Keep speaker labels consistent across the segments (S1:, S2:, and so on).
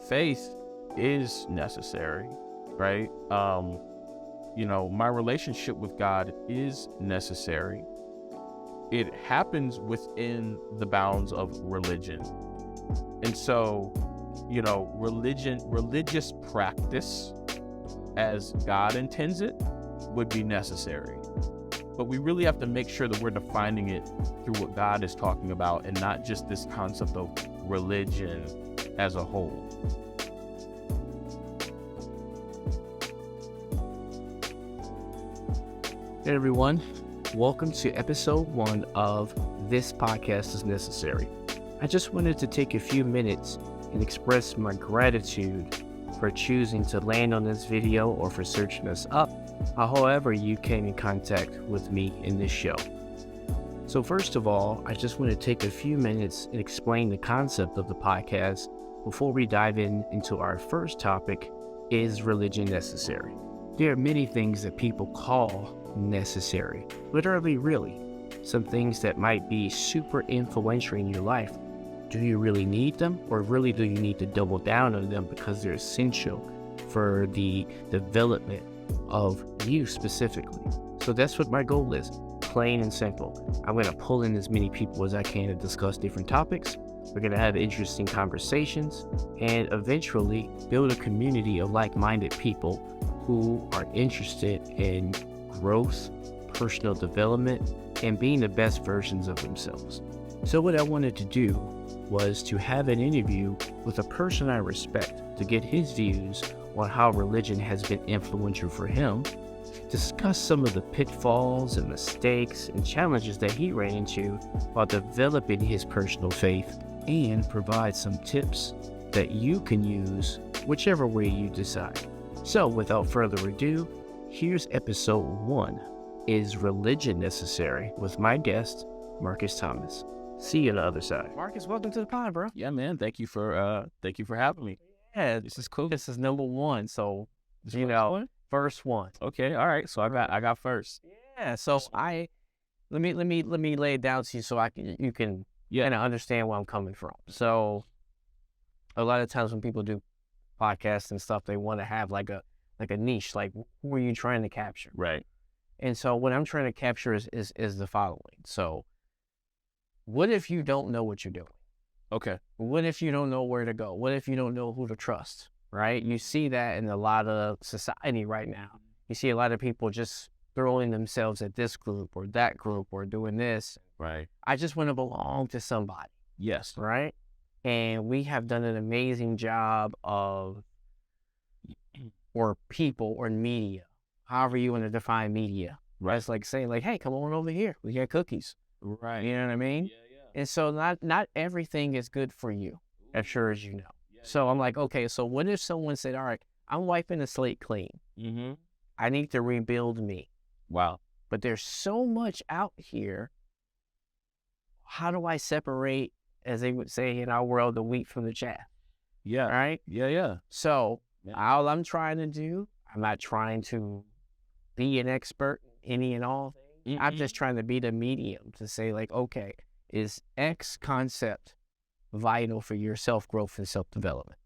S1: faith is necessary, right? My relationship with God is necessary. It happens within the bounds of religion. And so, religious practice as God intends it would be necessary. But we really have to make sure that we're defining it through what God is talking about and not just this concept of religion as a whole.
S2: Hey everyone, welcome to episode 1 of This Podcast is Necessary. I just wanted to take a few minutes and express my gratitude for choosing to land on this video or for searching us up, however you came in contact with me in this show. So first of all, I just want to take a few minutes and explain the concept of the podcast before we dive into our first topic, is religion necessary? There are many things that people call necessary, literally, really. Some things that might be super influential in your life. Do you really need them, or really do you need to double down on them because they're essential for the development of you specifically? So that's what my goal is, plain and simple. I'm going to pull in as many people as I can to discuss different topics. We're going to have interesting conversations and eventually build a community of like-minded people who are interested in growth, personal development, and being the best versions of themselves. So what I wanted to do was to have an interview with a person I respect to get his views on how religion has been influential for him, discuss some of the pitfalls and mistakes and challenges that he ran into while developing his personal faith, and provide some tips that you can use whichever way you decide. So without further ado, here's episode 1, Is Religion Necessary? With my guest, Marcus Thomas. See you on the other side. Marcus, welcome to the pod, bro.
S1: Yeah, man. Thank you for having me.
S2: Yeah, this is cool. This is number 1, so first one.
S1: Okay, all right. So I got first.
S2: Yeah. So let me lay it down to you so you can kind of understand where I'm coming from. So a lot of times when people do podcasts and stuff, they want to have like a niche, like who are you trying to capture?
S1: Right.
S2: And so what I'm trying to capture is the following. So what if you don't know what you're doing?
S1: Okay.
S2: What if you don't know where to go? What if you don't know who to trust? Right? You see that in a lot of society right now. You see a lot of people just throwing themselves at this group or that group or doing this.
S1: Right.
S2: I just want to belong to somebody.
S1: Yes.
S2: Right? And we have done an amazing job of, or people or media, however you want to define media. Right. It's like saying like, hey, come on over here. We got cookies.
S1: Right.
S2: You know what I mean?
S1: Yeah.
S2: And so not everything is good for you, as sure as you know. So I'm like, okay, so what if someone said, all right, I'm wiping the slate clean.
S1: Mm-hmm.
S2: I need to rebuild me.
S1: Wow.
S2: But there's so much out here. How do I separate, as they would say in our world, the wheat from the chaff?
S1: Yeah.
S2: Right?
S1: Yeah.
S2: So all I'm trying to do, I'm not trying to be an expert in any and all things. I'm just trying to be the medium to say like, okay, is X concept vital for your self-growth and self-development?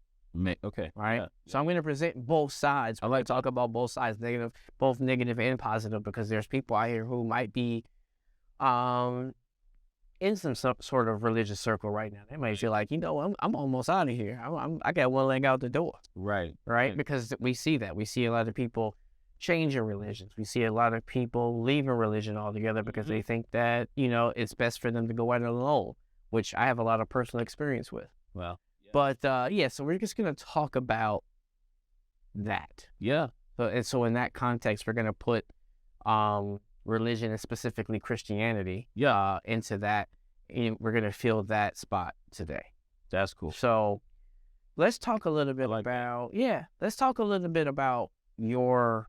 S1: Okay.
S2: Right?
S1: Yeah.
S2: So I'm going to present both sides. I like to talk about both sides, both negative and positive, because there's people out here who might be in some sort of religious circle right now. They might feel like, I'm almost out of here. I got one leg out the door.
S1: Right.
S2: Because we see that. We see a lot of people changing religions. We see a lot of people leaving religion altogether because they think that, it's best for them to go out alone, which I have a lot of personal experience with.
S1: Well,
S2: but so we're just going to talk about that.
S1: Yeah.
S2: So in that context, we're going to put religion and specifically Christianity into that. And we're going to fill that spot today.
S1: That's cool.
S2: So let's talk a little bit about your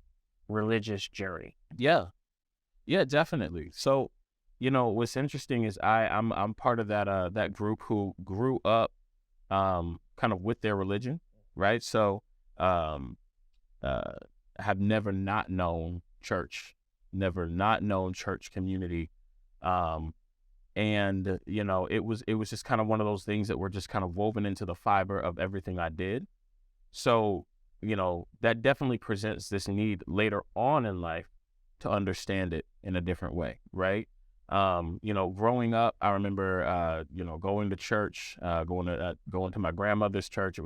S2: religious journey.
S1: Yeah, definitely. So, what's interesting is I'm part of that group who grew up kind of with their religion, right? So have never not known church community. And it was just kind of one of those things that were just kind of woven into the fiber of everything I did. So, that definitely presents this need later on in life to understand it in a different way, right? Growing up, I remember, going to church, going to my grandmother's church. It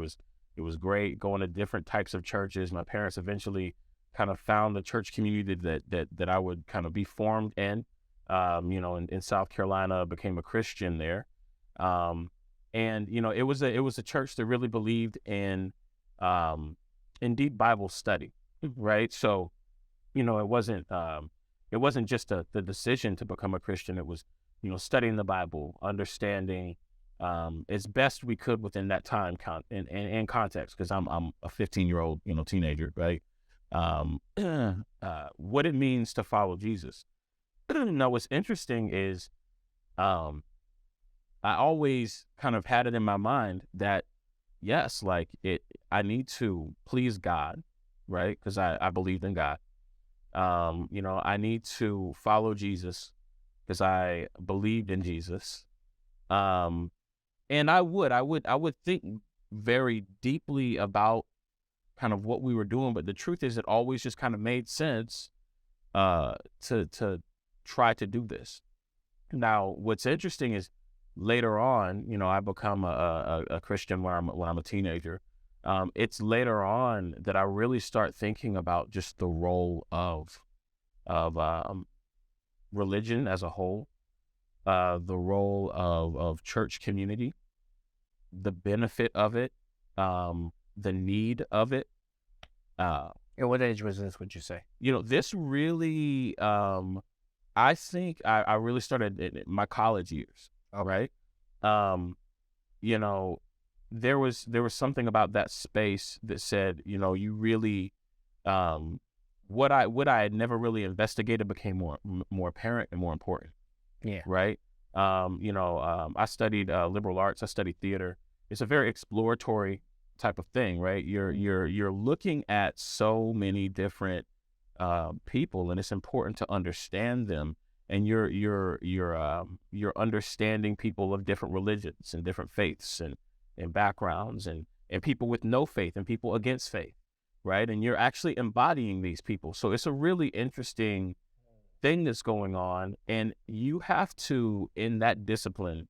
S1: was great going to different types of churches. My parents eventually kind of found the church community that I would kind of be formed in. In South Carolina, became a Christian there. And it was a church that really believed in deep Bible study, right? So, it wasn't just the decision to become a Christian. It was, studying the Bible, understanding as best we could within that time and context, because I'm a 15-year-old, teenager, right? What it means to follow Jesus. Now, what's interesting is um, I always kind of had it in my mind that yes, like I need to please God, right? Because I believed in God. I need to follow Jesus because I believed in Jesus. And I would think very deeply about kind of what we were doing, but the truth is, it always just kind of made sense to try to do this. Now, what's interesting is later on, I become a Christian when I'm a teenager. It's later on that I really start thinking about just the role of religion as a whole, the role of church community, the benefit of it, the need of it.
S2: At what age was this, would you say?
S1: This really, I think I really started in my college years, right? Um, you know, there was something about that space that said, you really, what I had never really investigated became more apparent and more important.
S2: Yeah.
S1: Right. I studied liberal arts. I studied theater. It's a very exploratory type of thing, right? You're looking at so many different people, and it's important to understand them. And you're understanding people of different religions and different faiths and backgrounds and people with no faith and people against faith, right? And you're actually embodying these people. So it's a really interesting thing that's going on, and you have to, in that discipline,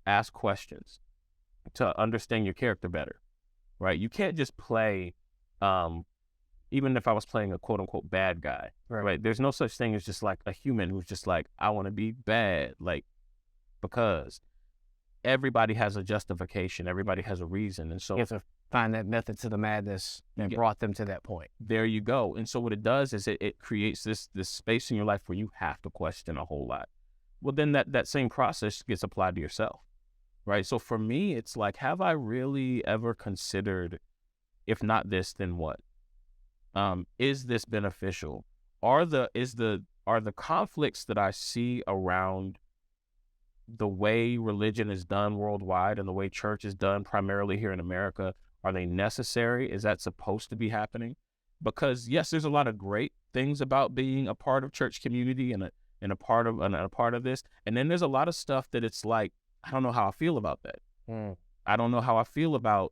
S1: ask questions to understand your character better, right? You can't just play, even if I was playing a quote unquote bad guy, right? There's no such thing as just like a human who's just like, I want to be bad, like, because everybody has a justification, everybody has a reason. And so
S2: You have to find that method to the madness that brought them to that point.
S1: There you go. And so what it does is it creates this space in your life where you have to question a whole lot. Well, then that same process gets applied to yourself, right? So for me, it's like, have I really ever considered, if not this, then what? Is this beneficial? Are the conflicts that I see around the way religion is done worldwide and the way church is done primarily here in America, are they necessary? Is that supposed to be happening? Because yes, there's a lot of great things about being a part of church community and a part of this. And then there's a lot of stuff that it's like, I don't know how I feel about that. I don't know how I feel about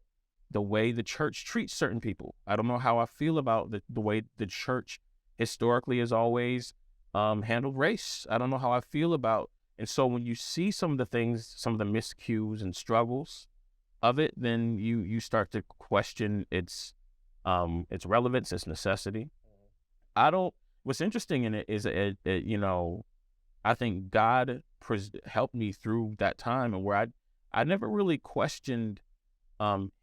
S1: the way the church treats certain people. I don't know how I feel about the way the church historically has always handled race. I don't know how I feel about. And so when you see some of the things, some of the miscues and struggles of it, then you start to question its relevance, its necessity. What's interesting in it is, I think God helped me through that time, and where I never really questioned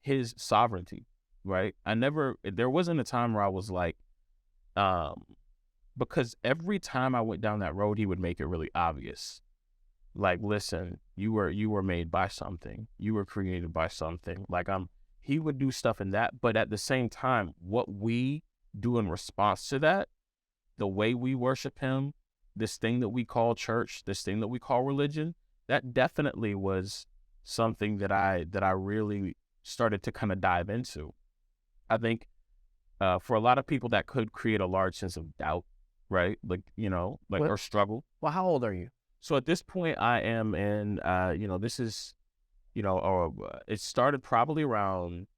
S1: his sovereignty, right? There wasn't a time where I was like, because every time I went down that road, he would make it really obvious. Like, listen, you were made by something. You were created by something. Like, he would do stuff in that, but at the same time, what we do in response to that, the way we worship him, this thing that we call church, this thing that we call religion, that definitely was something that I really started to kind of dive into. I think for a lot of people that could create a large sense of doubt, right? Like, or struggle.
S2: Well, how old are you?
S1: So at this point I am in, this is, it started probably around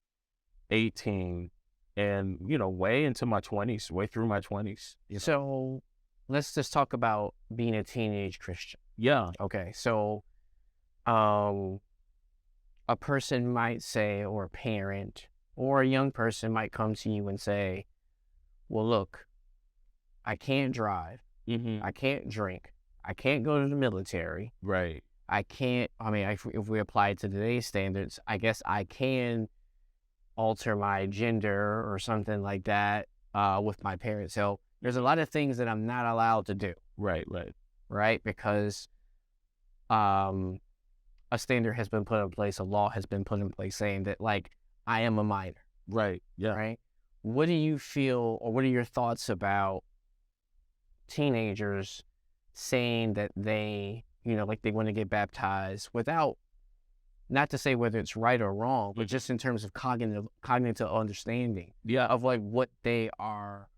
S1: 18, and, way into my 20s, way through my 20s.
S2: So let's just talk about being a teenage Christian.
S1: Yeah.
S2: Okay. So a person might say, or a parent or a young person might come to you and say, well, look, I can't drive.
S1: Mm-hmm.
S2: I can't drink. I can't go to the military.
S1: Right.
S2: I can't, if we apply it to today's standards, I guess I can alter my gender or something like that with my parents. So there's a lot of things that I'm not allowed to do.
S1: Right.
S2: Because a standard has been put in place, a law has been put in place saying that, like, I am a minor.
S1: Right. Yeah.
S2: Right. What do you feel, or what are your thoughts about teenagers saying that they, like they want to get baptized without, not to say whether it's right or wrong, but just in terms of cognitive understanding of like what they are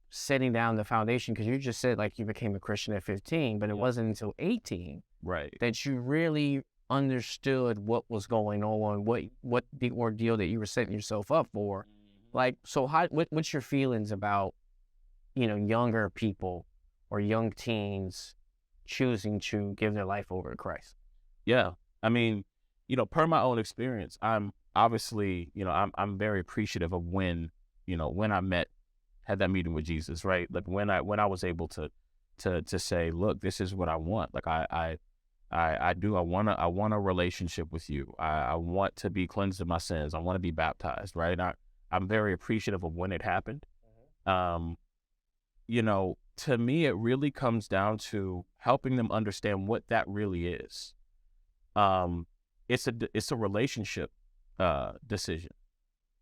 S2: setting down the foundation? Because you just said like you became a Christian at 15, but it wasn't until 18 that you really understood what was going on, what the ordeal that you were setting yourself up for. Like, so what's your feelings about, younger people or young teens choosing to give their life over to Christ?
S1: Yeah. I mean, per my own experience, I'm obviously, I'm very appreciative of when I had that meeting with Jesus, right? Like when I was able to say, look, this is what I want. Like I want a relationship with you. I want to be cleansed of my sins. I want to be baptized, right? I'm very appreciative of when it happened. To me, it really comes down to helping them understand what that really is. It's a relationship decision.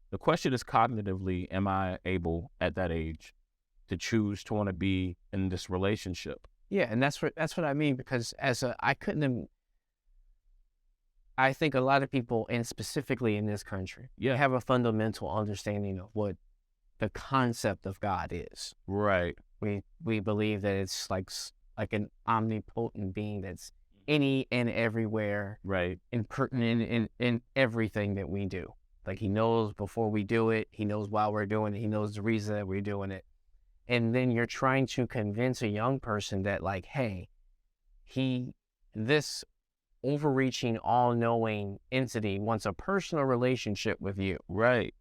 S1: The question is cognitively, am I able at that age to choose to want to be in this relationship?
S2: Yeah, and that's what I mean, because I think a lot of people, and specifically in this country, have a fundamental understanding of what the concept of God is.
S1: Right.
S2: We believe that it's like an omnipotent being that's any and everywhere,
S1: right,
S2: and pertinent in everything that we do. Like, he knows before we do it, he knows while we're doing it, he knows the reason that we're doing it. And then you're trying to convince a young person that, like, hey, this overreaching, all-knowing entity wants a personal relationship with you.
S1: Right.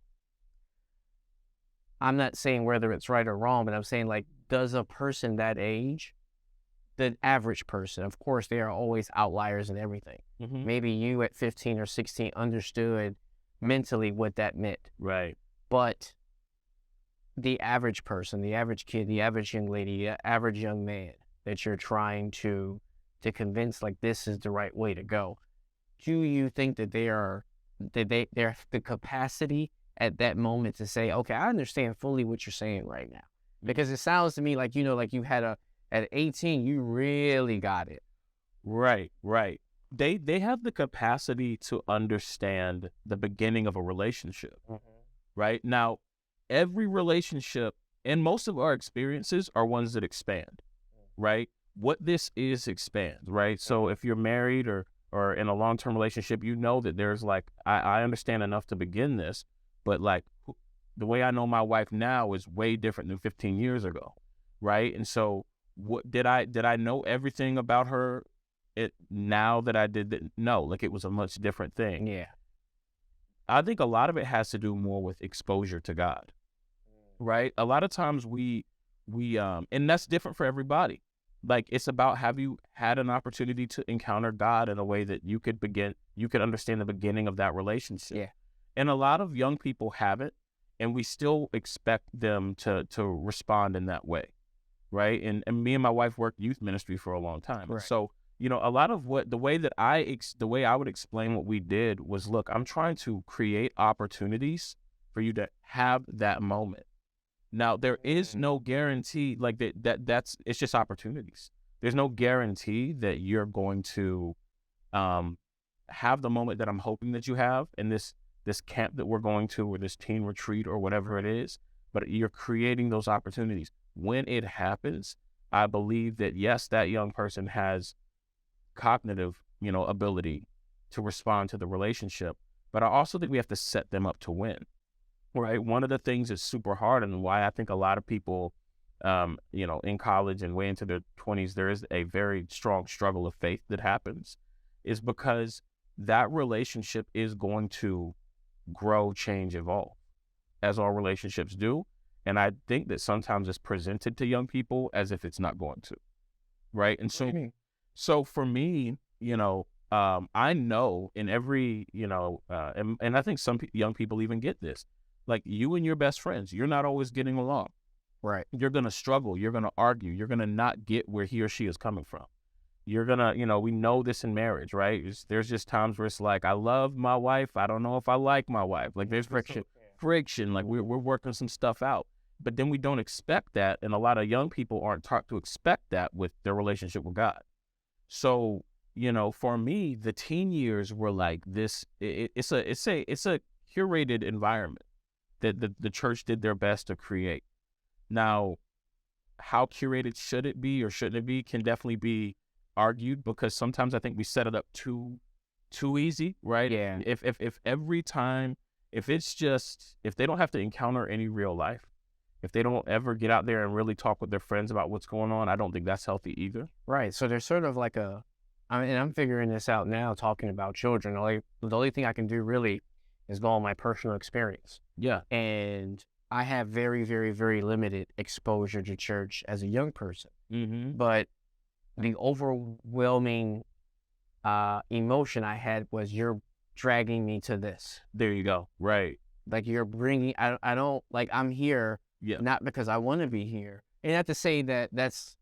S2: I'm not saying whether it's right or wrong, but I'm saying, like, does a person that age, the average person, of course, there are always outliers in everything.
S1: Mm-hmm.
S2: Maybe you at 15 or 16 understood mentally what that meant.
S1: Right.
S2: But the average person, the average kid, the average young lady, the average young man that you're trying to convince, like, this is the right way to go, do you think that they have the capacity at that moment to say, okay, I understand fully what you're saying right now? Because it sounds to me like, like you had at 18, you really got it.
S1: Right. They have the capacity to understand the beginning of a relationship. Right? Now, every relationship and most of our experiences are ones that expand, right? What this is expands, right? So if you're married or in a long-term relationship, that there's like, I understand enough to begin this, but like the way I know my wife now is way different than 15 years ago, right? And so what did I know everything about her now that I did that? No, like it was a much different thing.
S2: Yeah.
S1: I think a lot of it has to do more with exposure to God, right? A lot of times we and that's different for everybody. Like, it's about, have you had an opportunity to encounter God in a way that you could understand the beginning of that relationship?
S2: Yeah.
S1: And a lot of young people haven't, and we still expect them to respond in that way, right? And me and my wife worked youth ministry for a long time.
S2: Right.
S1: So, a lot of the way I would explain what we did was, look, I'm trying to create opportunities for you to have that moment. Now, there is no guarantee, like that's it's just opportunities. There's no guarantee that you're going to have the moment that I'm hoping that you have in this camp that we're going to, or this teen retreat or whatever it is, but you're creating those opportunities. When it happens, I believe that, yes, that young person has cognitive, ability to respond to the relationship, but I also think we have to set them up to win. right? One of the things that's super hard and why I think a lot of people, in college and way into their 20s, there is a very strong struggle of faith that happens, is because that relationship is going to grow, change, evolve, as all relationships do. And I think that sometimes it's presented to young people as if it's not going to, right? And so for me, I know in every, and I think some young people even get this, like you and your best friends, you're not always getting along.
S2: Right.
S1: You're going to struggle. You're going to argue. You're going to not get where he or she is coming from. You're going to, we know this in marriage, right? There's just times where it's like, I love my wife. I don't know if I like my wife. Like there's friction. Like we're working some stuff out. But then we don't expect that. And a lot of young people aren't taught to expect that with their relationship with God. So, for me, the teen years were like this. It's a curated environment that the church did their best to create. Now, how curated should it be or shouldn't it be can definitely be argued, because sometimes I think we set it up too easy, right?
S2: Yeah.
S1: If every time, if they don't have to encounter any real life, if they don't ever get out there and really talk with their friends about what's going on, I don't think that's healthy either.
S2: Right. So there's sort of like I'm figuring this out now, talking about children. The only thing I can do really is go on my personal experience.
S1: Yeah.
S2: And I have very, very, very limited exposure to church as a young person.
S1: Mm-hmm.
S2: But the overwhelming emotion I had was, you're dragging me to this.
S1: There you go. Right.
S2: Like you're bringing, I don't, like I'm here, not because I want to be here. And not to say that's,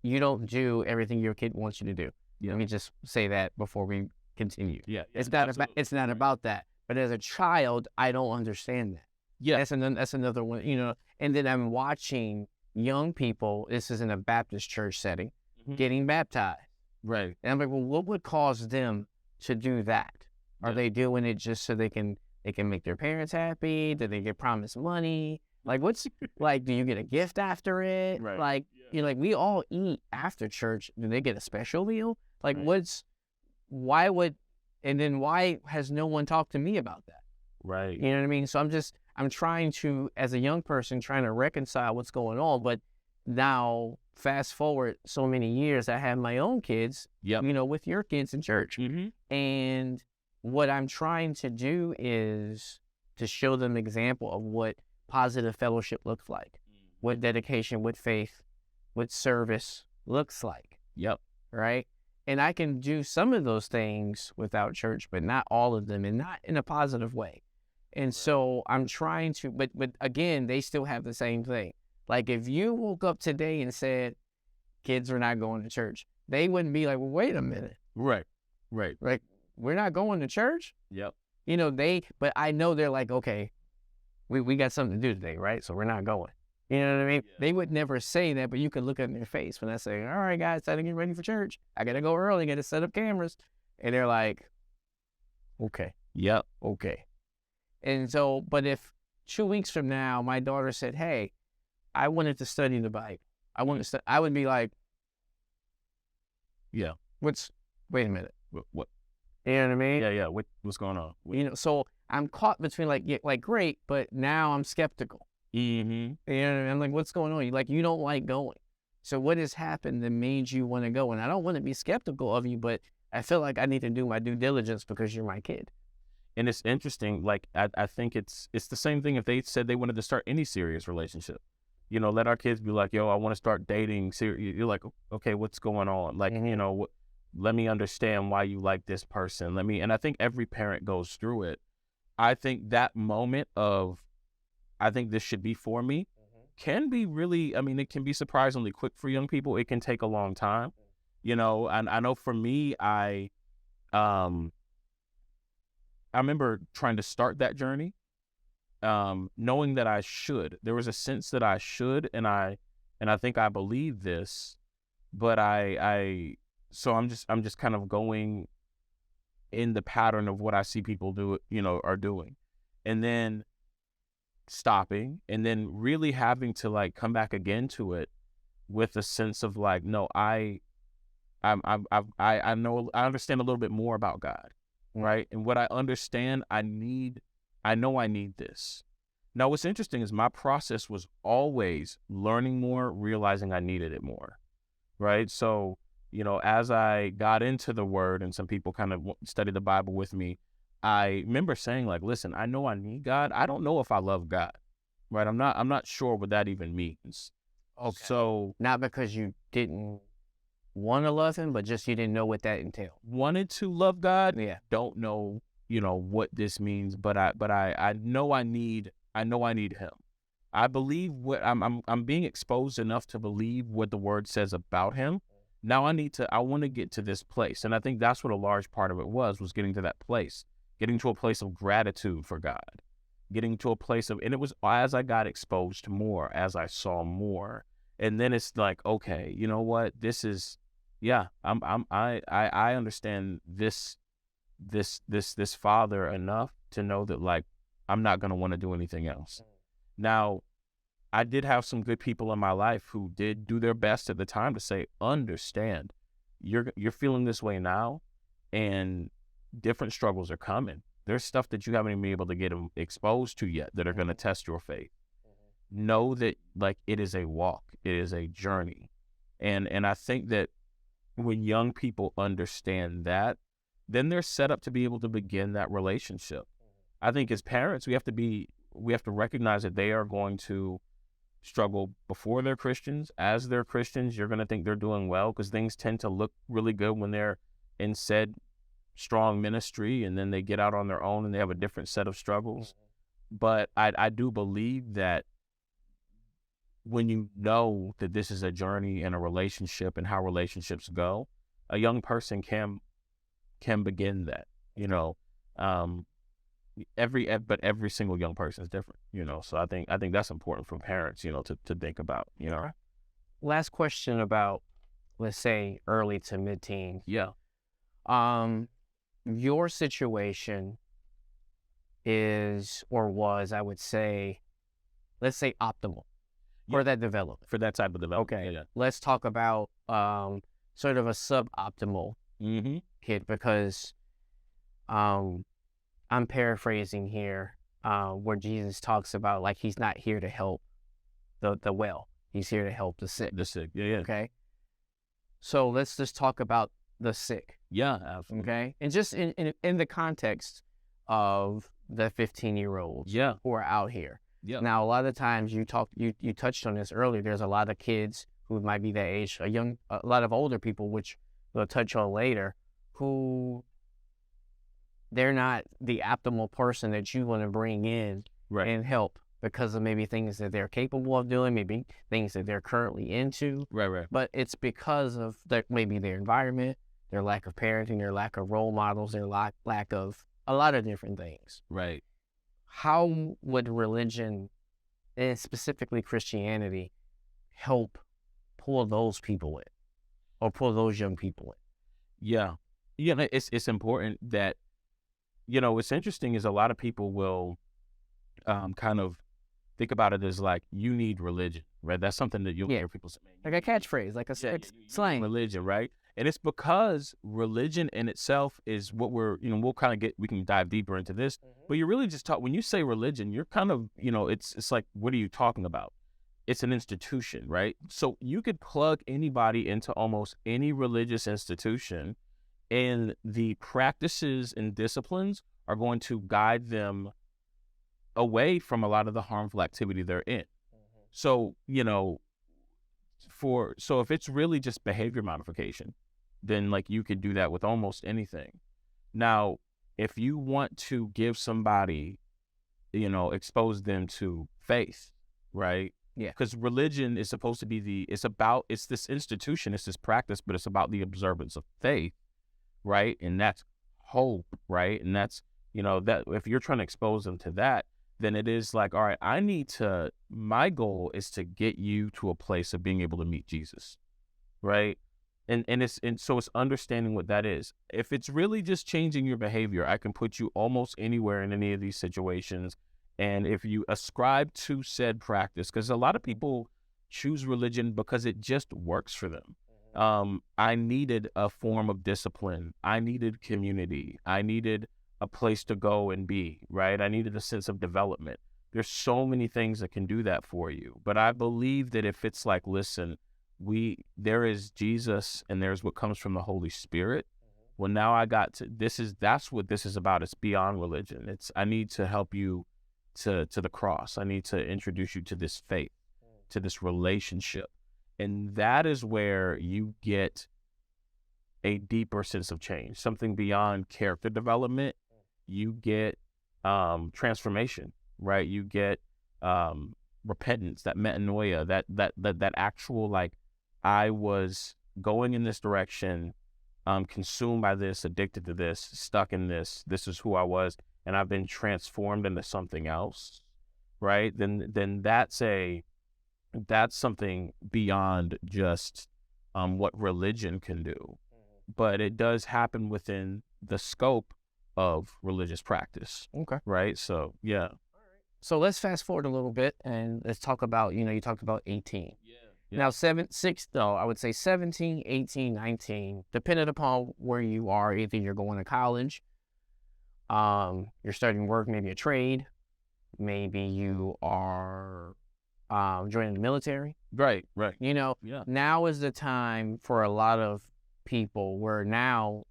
S2: you don't do everything your kid wants you to do.
S1: Yeah.
S2: Let me just say that before we continue.
S1: Yeah.
S2: It's not about that. But as a child, I don't understand that.
S1: Yeah.
S2: That's another one, and then I'm watching young people, this is in a Baptist church setting, getting baptized.
S1: Right.
S2: And I'm like, well, what would cause them to do that? Are they doing it just so they can make their parents happy? Do they get promised money? Like, what's like, do you get a gift after it?
S1: Right.
S2: Like, like we all eat after church. Do they get a special meal? Like, why has no one talked to me about that?
S1: Right.
S2: You know what I mean? So I'm trying to, as a young person, trying to reconcile what's going on. But now, fast forward so many years, I have my own kids, with your kids in church.
S1: Mm-hmm.
S2: And what I'm trying to do is to show them example of what positive fellowship looks like, what dedication, what faith, what service looks like.
S1: Yep.
S2: Right? And I can do some of those things without church, but not all of them, and not in a positive way. And so I'm trying to, but again, they still have the same thing. Like if you woke up today and said, kids are not going to church, they wouldn't be like, well, wait a minute.
S1: Right.
S2: Like, we're not going to church?
S1: Yep.
S2: But I know they're like, okay, we got something to do today, right? So we're not going. You know what I mean? Yeah. They would never say that, but you can look at their face when I say, all right, guys, time to get ready for church. I got to go early, got to set up cameras. And they're like, okay.
S1: Yep.
S2: Okay. And so, but if 2 weeks from now, my daughter said, hey, I wanted to study the Bible, I would be like,
S1: yeah.
S2: Wait a minute.
S1: What?
S2: You know what I mean?
S1: Yeah. What's going on?
S2: So I'm caught between like great, but now I'm skeptical.
S1: Mm-hmm.
S2: You know what I mean? I'm like, what's going on? You don't like going. So what has happened that made you want to go? And I don't want to be skeptical of you, but I feel like I need to do my due diligence because you're my kid.
S1: And it's interesting. Like, I think it's the same thing if they said they wanted to start any serious relationship. Let our kids be like, yo, I want to start dating. You're like, okay, what's going on? Like, let me understand why you like this person. And I think every parent goes through it. I think that moment of, I think this should be for me, can be really, it can be surprisingly quick for young people. It can take a long time, and I know for me, I remember trying to start that journey, knowing that I should. There was a sense that I should, and I think I believe this, but so I'm just kind of going in the pattern of what I see people do, are doing, and then stopping, and then really having to like come back again to it with a sense of like, no, I know, I understand a little bit more about God, right? And what I understand, I know I need this. Now, what's interesting is my process was always learning more, realizing I needed it more, right? So, as I got into the Word and some people kind of studied the Bible with me, I remember saying, like, listen, I know I need God. I don't know if I love God, right? I'm not sure what that even means.
S2: Okay.
S1: So
S2: Not because you didn't want to love him, but just you didn't know what that entailed.
S1: wanted to love God,
S2: Yeah.
S1: don't know, what this means, but I know I need him. I believe what I'm being exposed enough to believe what the Word says about him. Now I want to get to this place. And I think that's what a large part of it was getting to that place, getting to a place of gratitude for God, getting to a place of, and it was as I got exposed more, as I saw more. And then it's like, okay, you know what? This is, yeah, I understand this Father enough to know that, like, I'm not going to want to do anything else. Now, I did have some good people in my life who did do their best at the time to say, understand, you're feeling this way now, and different struggles are coming. There's stuff that you haven't even been able to get exposed to yet that are going to test your faith. Know that, like, it is a walk, it is a journey. And I think that when young people understand that, then they're set up to be able to begin that relationship. I think as parents, we have to recognize that they are going to struggle before they're Christians. As they're Christians, you're going to think they're doing well because things tend to look really good when they're in said strong ministry, and then they get out on their own and they have a different set of struggles. But I do believe that when you know that this is a journey and a relationship and how relationships go, a young person can begin that, every single young person is different, so I think that's important for parents, to think about,
S2: Last question about, let's say, early to mid-teens.
S1: Yeah.
S2: Your situation is, or was, I would say, let's say optimal for that development.
S1: For that type of development.
S2: Okay.
S1: Yeah.
S2: Let's talk about sort of a suboptimal kid, because I'm paraphrasing here, where Jesus talks about, like, he's not here to help the well. He's here to help the sick.
S1: The sick. Yeah.
S2: Okay. So let's just talk about the sick.
S1: Yeah, absolutely.
S2: Okay. And just in the context of the 15-year-olds who are out here.
S1: Yeah.
S2: Now, a lot of times you touched on this earlier. There's a lot of kids who might be that age, a lot of older people, which we'll touch on later, who they're not the optimal person that you want to bring in and help because of maybe things that they're capable of doing, maybe things that they're currently into.
S1: Right.
S2: But it's because of maybe their environment, their lack of parenting, their lack of role models, their lack of a lot of different things.
S1: Right.
S2: How would religion, and specifically Christianity, help pull those people in, or pull those young people in?
S1: Yeah. It's important that, what's interesting is a lot of people will kind of think about it as, like, you need religion, right? That's something that you'll hear people say.
S2: Like a catchphrase, like a slang.
S1: Religion, right? And it's because religion in itself is what we'll kind of we can dive deeper into this, but you're really just when you say religion, you're kind of, it's like, what are you talking about? It's an institution, right? So you could plug anybody into almost any religious institution, and the practices and disciplines are going to guide them away from a lot of the harmful activity they're in. So, so if it's really just behavior modification, then, like, you could do that with almost anything. Now, if you want to give somebody, expose them to faith, right?
S2: Yeah.
S1: Because religion is supposed to be it's this institution, it's this practice, but it's about the observance of faith, right? And that's hope, right? And that's, that if you're trying to expose them to that, then it is like, all right, my goal is to get you to a place of being able to meet Jesus, right? And so it's understanding what that is. If it's really just changing your behavior, I can put you almost anywhere in any of these situations. And if you ascribe to said practice, because a lot of people choose religion because it just works for them. I needed a form of discipline. I needed community. I needed a place to go and be, right? I needed a sense of development. There's so many things that can do that for you. But I believe that if it's like, listen, there is Jesus and there's what comes from the Holy Spirit. Well, now I got to, that's what this is about. It's beyond religion. I need to help you to the cross. I need to introduce you to this faith, to this relationship. And that is where you get a deeper sense of change, something beyond character development. You get transformation, right? You get repentance, that metanoia, that actual, like, I was going in this direction, consumed by this, addicted to this, stuck in this. This is who I was, and I've been transformed into something else, right? Then that's something beyond just what religion can do, but it does happen within the scope of religious practice.
S2: Okay.
S1: Right. So yeah.
S2: So let's fast forward a little bit and let's talk about, you talked about 18. Now, I would say 17, 18, 19, depending upon where you are. Either you're going to college, you're starting work, maybe a trade, maybe you are joining the military.
S1: Right.
S2: Now is the time for a lot of people where now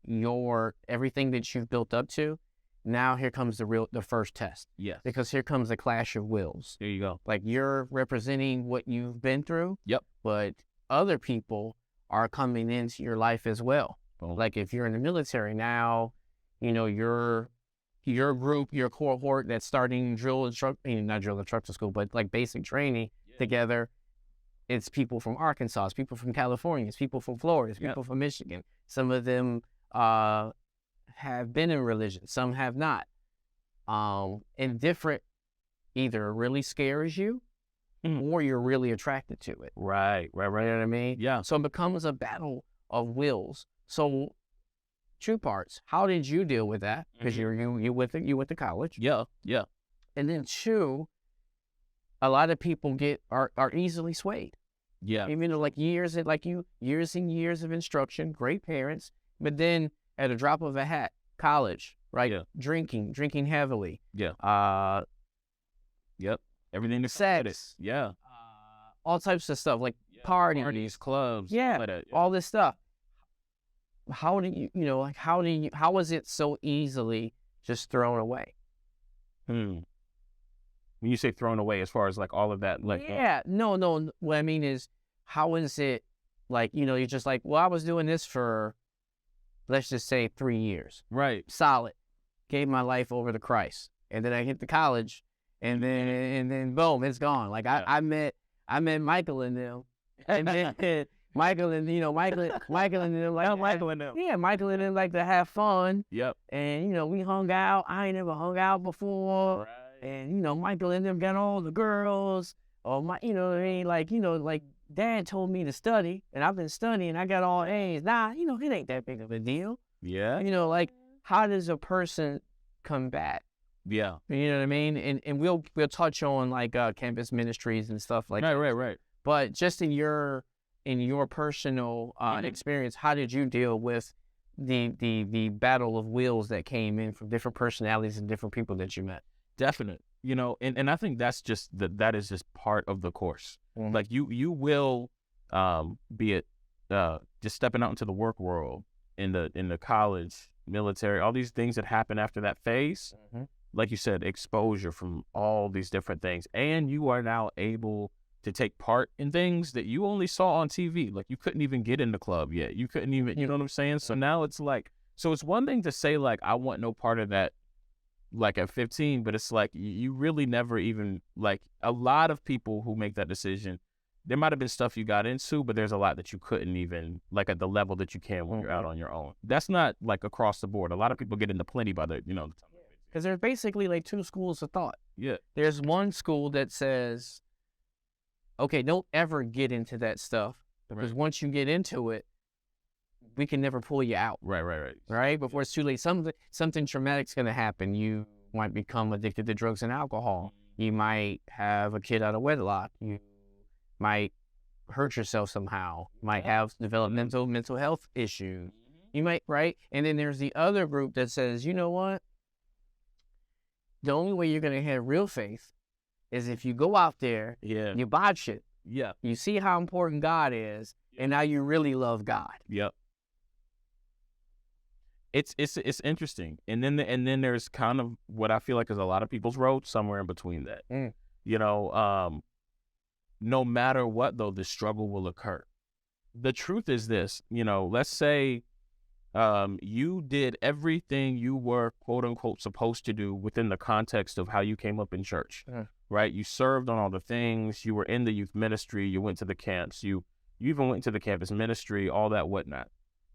S2: everything that you've built up to, now here comes the first test.
S1: Yes.
S2: Because here comes the clash of wills.
S1: There you go.
S2: Like, you're representing what you've been through.
S1: Yep.
S2: But other people are coming into your life as well.
S1: Boom.
S2: Like, if you're in the military now, your group, your cohort that's starting not drill instructor school, but like basic training together. It's people from Arkansas, it's people from California, it's people from Florida, it's people from Michigan. Some of them have been in religion, some have not. And different, either really scares you or you're really attracted to it.
S1: Right.
S2: You know what I mean?
S1: Yeah.
S2: So it becomes a battle of wills. So 2 parts. How did you deal with that? Because you went to college.
S1: Yeah.
S2: And then 2, a lot of people are easily swayed.
S1: Yeah.
S2: Even though years and years of instruction, great parents, but then at a drop of a hat, college, right?
S1: Yeah.
S2: Drinking heavily.
S1: Yeah. Yep. Everything to
S2: sex.
S1: Yeah.
S2: All types of stuff, like parties,
S1: clubs.
S2: Yeah. All this stuff. How do you, how was it so easily just thrown away?
S1: When you say thrown away, as far as like all of that, like
S2: no. What I mean is, how is it you're just like, well, I was doing this for, let's just say 3 years,
S1: right?
S2: Solid, gave my life over to Christ, and then I hit the college, and then boom, it's gone. Like I met Michael and them, and then Michael and them, Michael and them like to have fun.
S1: Yep.
S2: And we hung out. I ain't never hung out before. Right. And Michael and them got all the girls. Or what I mean? Like Dad told me to study, and I've been studying. I got all A's. Nah, it ain't that big of a deal.
S1: Yeah.
S2: How does a person combat?
S1: Yeah.
S2: You know what I mean? And we'll touch on campus ministries and stuff like that.
S1: Right.
S2: But just in your personal experience, how did you deal with the battle of wills that came in from different personalities and different people that you met?
S1: Definite. And I think that's just that is just part of the course.
S2: Mm-hmm.
S1: Like you will be it just stepping out into the work world, in the college, military, all these things that happen after that phase. Mm-hmm. Like you said, exposure from all these different things, and you are now able to take part in things that you only saw on TV. Like, you couldn't even get in the club yet. You couldn't even, you know what I'm saying? So now it's like, so it's one thing to say like, I want no part of that, like at 15, but it's like, you really never even, like, a lot of people who make that decision, there might have been stuff you got into, but there's a lot that you couldn't even, like, at the level that you can when you're out on your own. That's not like across the board. A lot of people get into plenty by the,
S2: because there's basically like 2 schools of thought.
S1: Yeah.
S2: There's one school that says, okay, don't ever get into that stuff, because once you get into it, we can never pull you out. Right? Before it's too late. Something traumatic's going to happen. You might become addicted to drugs and alcohol. You might have a kid out of wedlock. You might hurt yourself somehow. You might have developmental mental health issues. You might, right? And then there's the other group that says, you know what? The only way you're going to have real faith is if you go out there, you botch it, you see how important God is, and now you really love God.
S1: Yep. It's interesting, and then there's kind of what I feel like is a lot of people's road somewhere in between that. You know, no matter what though, the struggle will occur. The truth is this, you know, let's say you did everything you were quote unquote supposed to do within the context of how you came up in church, right? You served on all the things, you were in the youth ministry, you went to the camps, you even went to the campus ministry, all that whatnot.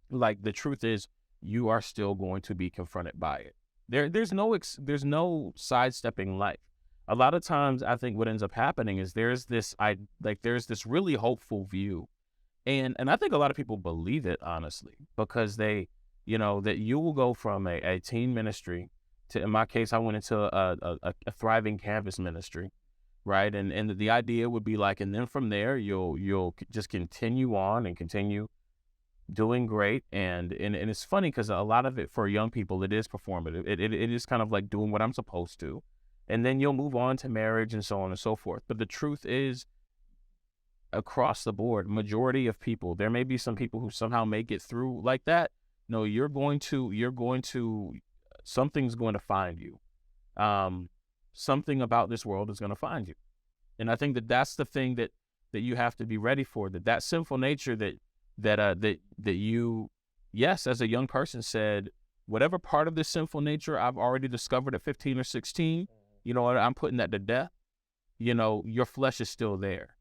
S1: Like, the truth is, you are still going to be confronted by it. There's no sidestepping life. A lot of times, I think what ends up happening is there's this really hopeful view, and I think a lot of people believe it honestly, because they, you know, that you will go from a teen ministry to, in my case, I went into a thriving campus ministry, right? And the idea would be like, and then from there you'll just continue on and continue doing great, and it's funny because a lot of it for young people, it is performative. It is kind of like doing what I'm supposed to, and then you'll move on to marriage and so on and so forth. But the truth is, across the board, majority of people, there may be some people who somehow may get through like that. No, you're going to something's going to find you. Something about this world is going to find you, and I think that's the thing that you have to be ready for. That sinful nature that you, yes, as a young person said, whatever part of this sinful nature I've already discovered at 15 or 16, you know what, I'm putting that to death. You know, your flesh is still there,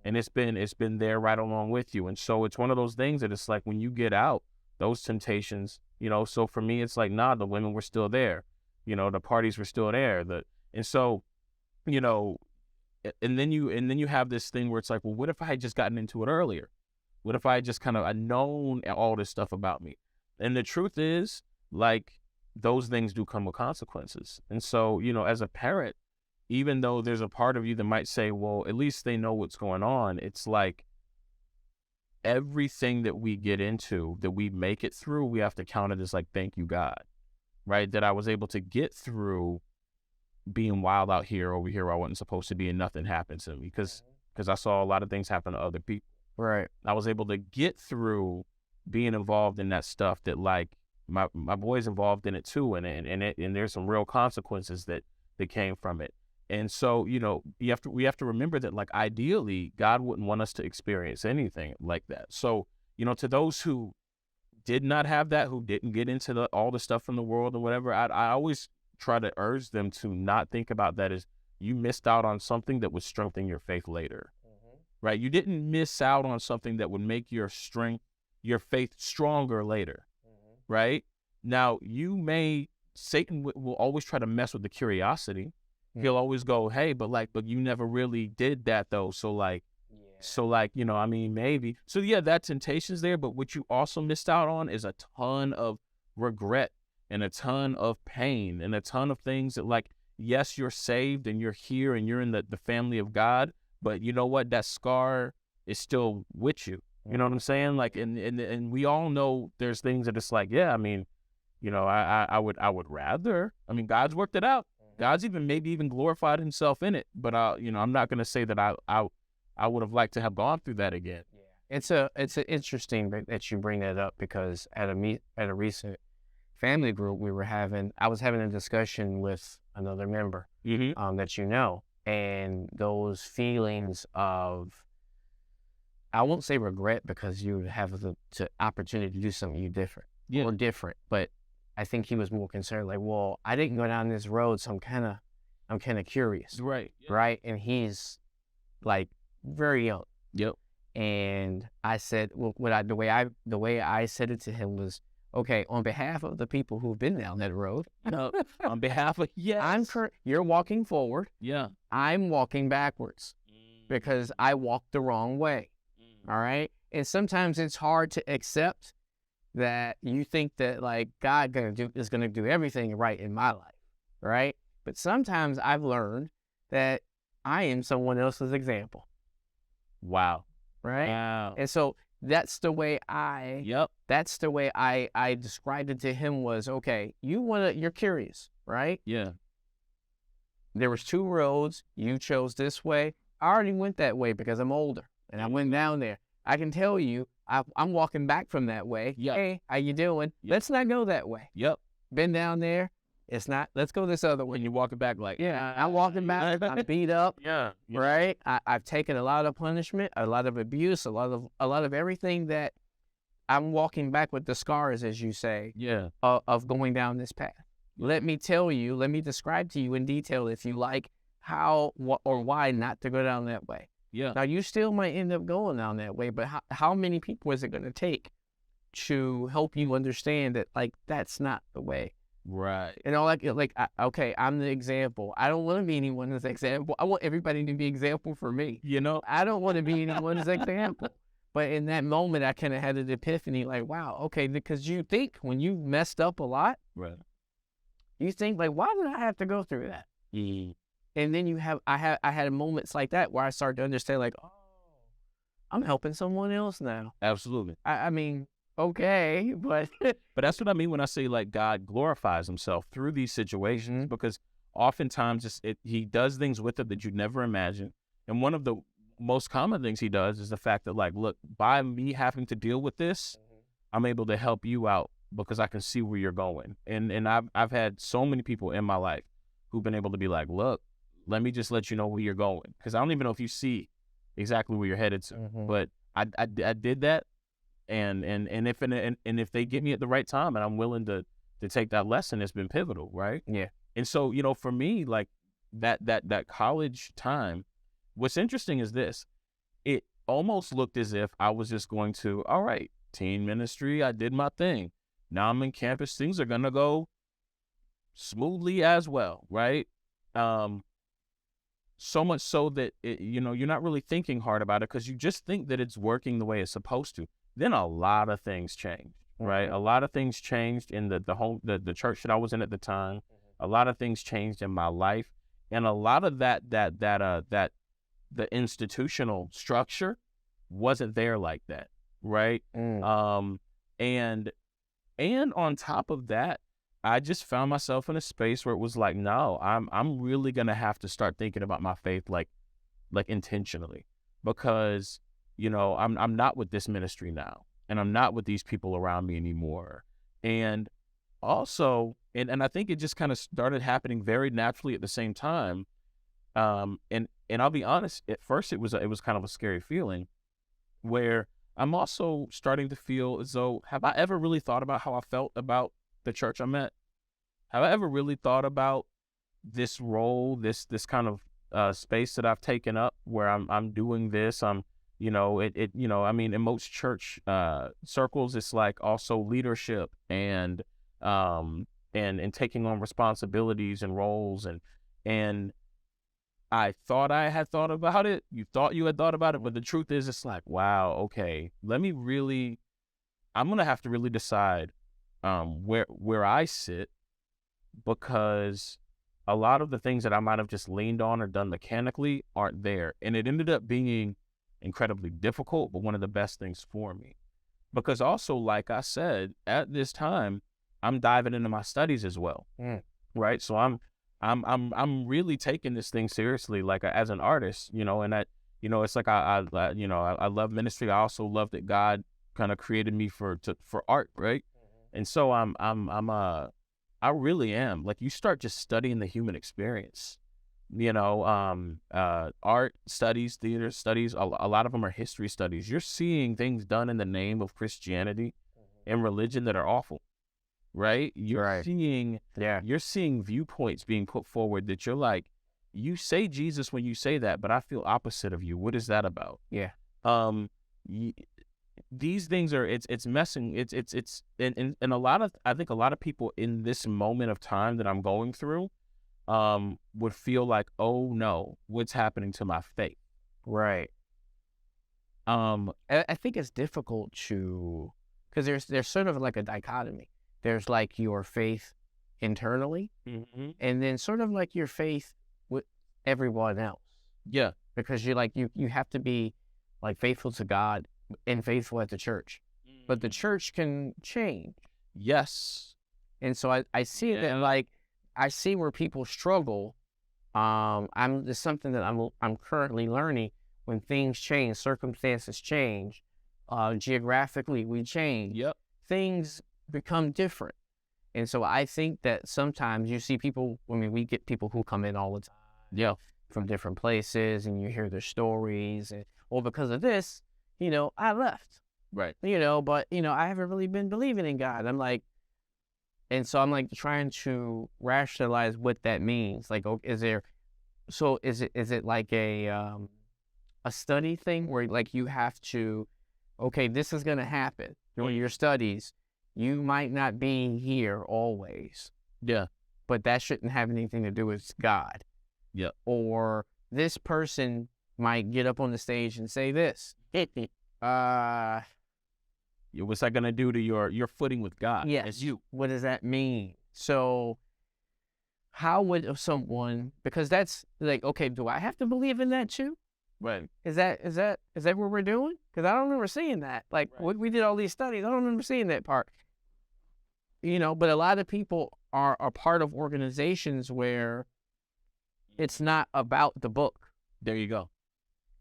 S1: and it's been there right along with you. And so it's one of those things that it's like, when you get out, those temptations, you know, so for me, it's like, nah, the women were still there, you know, the parties were still there, and so, you know, and then you have this thing where it's like, well, what if I had just gotten into it earlier? What if I just kind of known all this stuff about me? And the truth is, like, those things do come with consequences. And so, you know, as a parent, even though there's a part of you that might say, well, at least they know what's going on, it's like, everything that we get into, that we make it through, we have to count it as like, thank you, God, right? That I was able to get through being wild out here, over here, where I wasn't supposed to be, and nothing happened to me, because I saw a lot of things happen to other people.
S2: Right.
S1: I was able to get through being involved in that stuff that, like, my boy's involved in it too, and there's some real consequences that came from it. And so, you know, we have to remember that, like, ideally, God wouldn't want us to experience anything like that. So, you know, to those who did not have that, who didn't get into all the stuff in the world or whatever, I always try to urge them to not think about that as you missed out on something that would strengthen your faith later. Right? You didn't miss out on something that would make your faith stronger later. Right? Now, Satan will always try to mess with the curiosity. He'll always go, hey, but you never really did that though. So like, you know, I mean, maybe. So yeah, that temptation's there, but what you also missed out on is a ton of regret and a ton of pain and a ton of things that, like, yes, you're saved and you're here and you're in the family of God, but you know what? That scar is still with you. You know what I'm saying? Like, and we all know there's things that it's like, yeah, I mean, you know, I would rather, I mean, God's worked it out. God's maybe even glorified himself in it, but you know, I'm not going to say that I would have liked to have gone through that again.
S2: Yeah. It's interesting that you bring that up, because at a recent family group I was having a discussion with another member that you know, and those feelings of, I won't say regret, because you have the opportunity to do something or different, but I think he was more concerned, like, well, I didn't go down this road, so I'm kind of curious,
S1: right?
S2: Right, and he's like very young.
S1: Yep.
S2: And I said, well, the way I said it to him was, okay, on behalf of the people who've been down that road,
S1: on behalf of,
S2: you're walking forward.
S1: Yeah.
S2: I'm walking backwards because I walked the wrong way. All right. And sometimes it's hard to accept that you think that, like, God is going to do everything right in my life. Right. But sometimes I've learned that I am someone else's example.
S1: Wow.
S2: Right.
S1: Wow.
S2: And so that's the way I described it to him was, okay, you're curious, right?
S1: Yeah.
S2: there was 2 roads. You chose this way. I already went that way because I'm older, and I went down there. I can tell you, I'm walking back from that way.
S1: Yep.
S2: Hey, how you doing?
S1: Yep.
S2: Let's not go that way.
S1: Yep.
S2: Been down there. It's not. Let's go this other way.
S1: When you're walking back, like,
S2: Yeah, I'm walking back. I'm beat up.
S1: yeah.
S2: Right. I've taken a lot of punishment, a lot of abuse, a lot of everything that I'm walking back with the scars, as you say,
S1: Yeah.
S2: of going down this path. Let me tell you, let me describe to you in detail, if you like, how or why not to go down that way.
S1: Yeah.
S2: Now, you still might end up going down that way, but how many people is it going to take to help you understand that, like, that's not the way?
S1: Right.
S2: You know, okay, I'm the example. I don't want to be anyone's example. I want everybody to be example for me.
S1: You know?
S2: I don't want to be anyone's example. But in that moment, I kind of had an epiphany, like, wow, okay, because you think when you messed up a lot,
S1: Right.
S2: you think, like, why did I have to go through that? And then I had moments like that where I started to understand, like, oh, I'm helping someone else now.
S1: Absolutely.
S2: I mean, okay, but
S1: But that's what I mean when I say, like, God glorifies himself through these situations, because oftentimes he does things with it that you'd never imagine. And one of the most common things he does is the fact that, like, look, by me having to deal with this, I'm able to help you out because I can see where you're going. And I've had so many people in my life who've been able to be like, look, let me just let you know where you're going, because I don't even know if you see exactly where you're headed to. But I did that, and if they get me at the right time and I'm willing to take that lesson, it's been pivotal, right?
S2: Yeah.
S1: And so, you know, for me, like, that college time, what's interesting is this: it almost looked as if I was just going to, all right, teen ministry, I did my thing. Now I'm in campus, things are gonna go smoothly as well, right? So much so that you know, you're not really thinking hard about it because you just think that it's working the way it's supposed to. Then a lot of things changed, right? A lot of things changed in the church that I was in at the time. A lot of things changed in my life, and a lot of that the institutional structure wasn't there like that, right? And on top of that, I just found myself in a space where it was like, no, I'm really gonna have to start thinking about my faith like intentionally, because, you know, I'm not with this ministry now, and I'm not with these people around me anymore. And also, and I think it just kind of started happening very naturally at the same time. And I'll be honest, at first it was kind of a scary feeling, where I'm also starting to feel as though, have I ever really thought about how I felt about the church I'm at? Have I ever really thought about this role, this kind of space that I've taken up, where I'm doing this? You know, I mean, in most church circles, it's like also leadership and taking on responsibilities and roles, and I thought I had thought about it. You thought you had thought about it, but the truth is, it's like, wow, okay, I'm gonna have to really decide where I sit, because a lot of the things that I might have just leaned on or done mechanically aren't there. And it ended up being incredibly difficult, but one of the best things for me. Because also, like I said, at this time, I'm diving into my studies as well. Right? So I'm really taking this thing seriously, like as an artist, you know, and that, you know, it's like I love ministry. I also love that God kind of created me for art, right? And so I really am, like, you start just studying the human experience, you know, art studies, theater studies, a lot of them are history studies. You're seeing things done in the name of Christianity and religion that are awful, right? You're seeing viewpoints being put forward that you're like, you say Jesus when you say that, but I feel opposite of you. What is that about?
S2: Yeah.
S1: These things are, it's messing, and I think a lot of people in this moment of time that I'm going through would feel like, oh no, what's happening to my faith?
S2: Right. I think it's difficult because there's sort of like a dichotomy. There's like your faith internally, and then sort of like your faith with everyone else.
S1: Yeah.
S2: Because you're like, you have to be like faithful to God and faithful at the church, but the church can change.
S1: Yes.
S2: And so I see that, like, I see where people struggle It's something that I'm currently learning. When things change, circumstances change, geographically we change.
S1: Yep.
S2: Things become different, and so I think that sometimes you see people. I mean, we get people who come in all the time,
S1: Yeah.
S2: from different places, and you hear their stories, and well, because of this, I left.
S1: Right.
S2: But I haven't really been believing in God. And so I'm like trying to rationalize what that means. Like, is it like a study thing where like you have to, okay, this is gonna happen during your studies. You might not be here always.
S1: Yeah.
S2: But that shouldn't have anything to do with God.
S1: Yeah.
S2: Or this person might get up on the stage and say this.
S1: What's that gonna do to your footing with God?
S2: Yes.
S1: As you.
S2: What does that mean? So how would someone, because that's like, okay, do I have to believe in that too?
S1: Right.
S2: Is that what we're doing? Because I don't remember seeing that. Like, we did all these studies. I don't remember seeing that part. But a lot of people are part of organizations where it's not about the book.
S1: There you go.